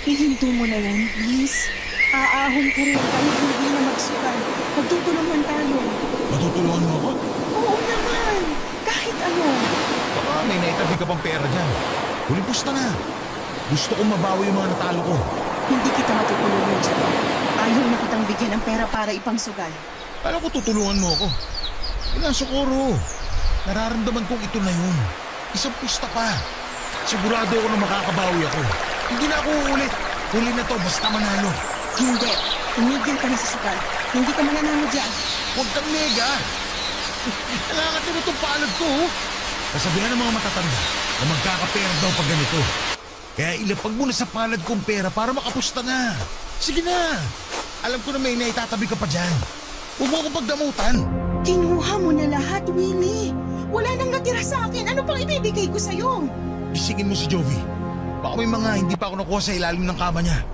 Ihinto mo na yan, please. Aahon ka rin kahit hindi na magsugal. Magtutulungan tayo. Matutulungan mo ako? Oo naman, kahit ano. Baka may naitabi ka pang pera dyan. Hulipos na. Gusto kong mabawi yung mga natalo ko. Hindi kita matutulungan dyan. Ayaw na kitang bigyan ng pera para ipangsugal. Alam ko tutulungan mo ako. Pinasokoro. Nararamdaman kong ito na yun. Isang pusta pa. Sigurado ako na makakabawi ako. Hindi na ako uulit. Huli na to basta manalo. Hindi. Tumigil ka na sa sugal. Hindi ka mananalo dyan. Huwag kang nega. Nangangatin mo itong palad ko. Kasabihan ng mga matatanda na magkakapera daw pag ganito. Kaya ilapag mo na sa palad kong pera para makapusta na. Sige na. Alam ko na may naitatabi ka pa dyan. Huwag mo akong pagdamutan. Kinuha mo na lahat, Willie. Wala nang natira sa akin. Ano pang ibibigay ko sa'yo? Bisingin mo si Jovi. Baka may mga hindi pa ako nakuha sa ilalim ng kama niya.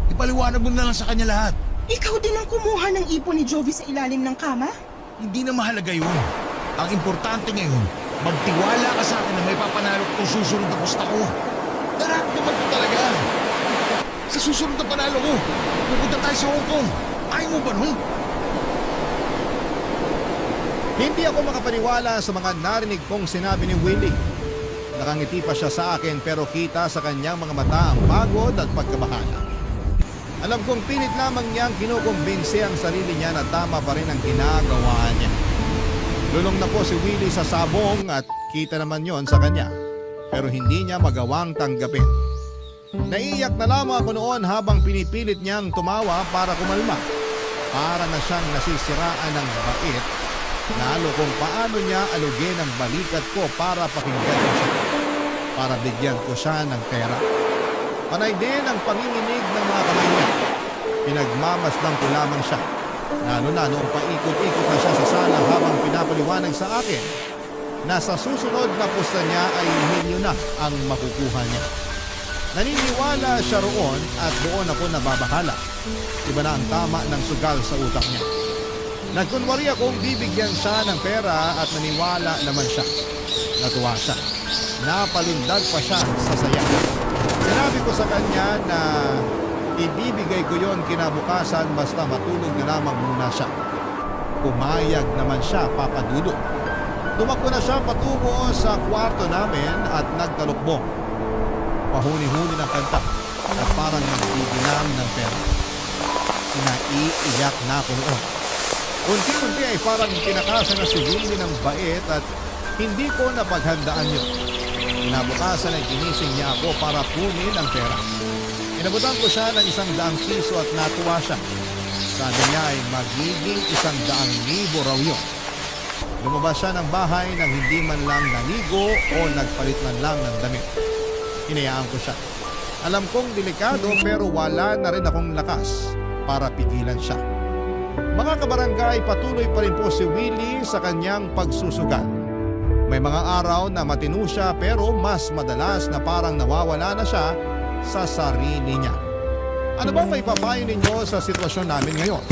Ipaliwanag mo na lang sa kanya lahat. Ikaw din ang kumuha ng ipon ni Jovi sa ilalim ng kama? Hindi na mahalaga yun. Ang importante ngayon, magtiwala ka sa akin na may papanalo kung susunod na pusta ko. Nararamdaman ko talaga. Sa susunod na panalo ko, pupunta tayo sa Hong Kong. Ayaw mo ba nun? Hindi ako makapaniwala sa mga narinig kong sinabi ni Willie. Nakangiti pa siya sa akin pero kita sa kanyang mga mata ang pagod at pagkabahala. Alam kong pilit lamang niyang kinukumbinsi ang sarili niya na tama pa rin ang ginagawa niya. Lulong na po si Willie sa sabong at kita naman yon sa kanya. Pero hindi niya magawang tanggapin. Naiiyak na lamang ako noon habang pinipilit niyang tumawa para kumalma. Para na siyang nasisiraan ng bait. Lalo kung paano niya alugin ang balikat ko para pakinggan ko siya. Para bigyan ko siya ng pera. Panay din ang panginginig ng mga kamay niya. Pinagmamasdan ko lamang siya. Lalo na noong paikot-ikot na siya sa sala habang pinapaliwanag sa akin na sa susunod na pusta niya ay milyon na ang makukuha niya. Naniniwala siya roon at doon ako nababahala. Iba na ang tama ng sugal sa utak niya. Nagkunwari akong bibigyan siya ng pera at naniwala naman siya. Natuwa siya. Napalindag pa siya sa saya. Sinabi ko sa kanya na ibibigay ko yon kinabukasan basta matulog na lamang muna siya. Pumayag naman siya, Papa Dudo. Tumakbo na siya patungo sa kwarto namin at nagtalukbong. Pahuni-huni ng kanta at parang nagbiginam ng pera. Sinaiiyak na ako noon. Unti-unti ay parang pinakasan na si Willie ng bait at hindi ko napaghandaan yun. Kinabukasan ay ginising niya ako para kunin ang pera. Inabutan ko siya ng 100 piso at natuwa siya. Sabi niya ay magiging 100,000 raw yun. Lumabas siya ng bahay nang hindi man lang naligo o nagpalit man lang ng damit. Hinayaan ko siya. Alam kong delikado pero wala na rin akong lakas para pigilan siya. Mga kabarangay, patuloy pa rin po si Willie sa kanyang pagsusugal. May mga araw na matino siya pero mas madalas na parang nawawala na siya sa sarili niya. Ano ba may papayo ninyo sa sitwasyon namin ngayon?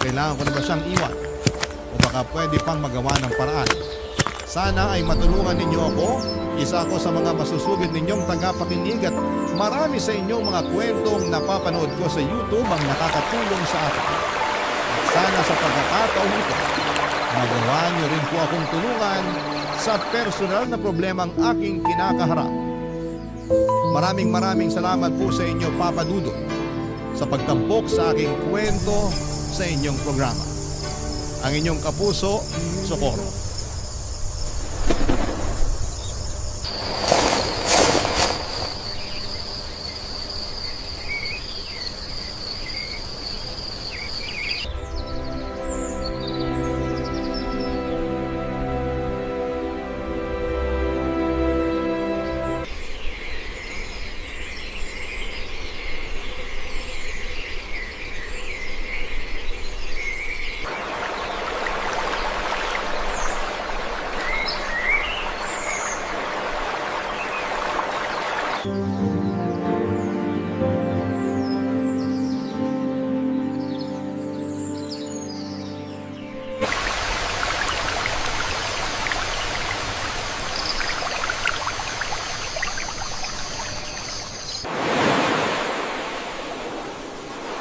Kailangan ko na ba siyang iwan? O baka pwede pang magawa ng paraan? Sana ay matulungan ninyo ako. Isa ako sa mga masusugid ninyong tagapakinig at marami sa inyong mga kwentong napapanood ko sa YouTube ang nakakatulong sa akin. At sana sa pagkakataon ito, magawa niyo rin po akong tulungan sa personal na problemang aking kinakaharap. Maraming salamat po sa inyo, Papa Dudut, sa pagtampok sa aking kwento sa inyong programa. Ang inyong kapuso, Socorro.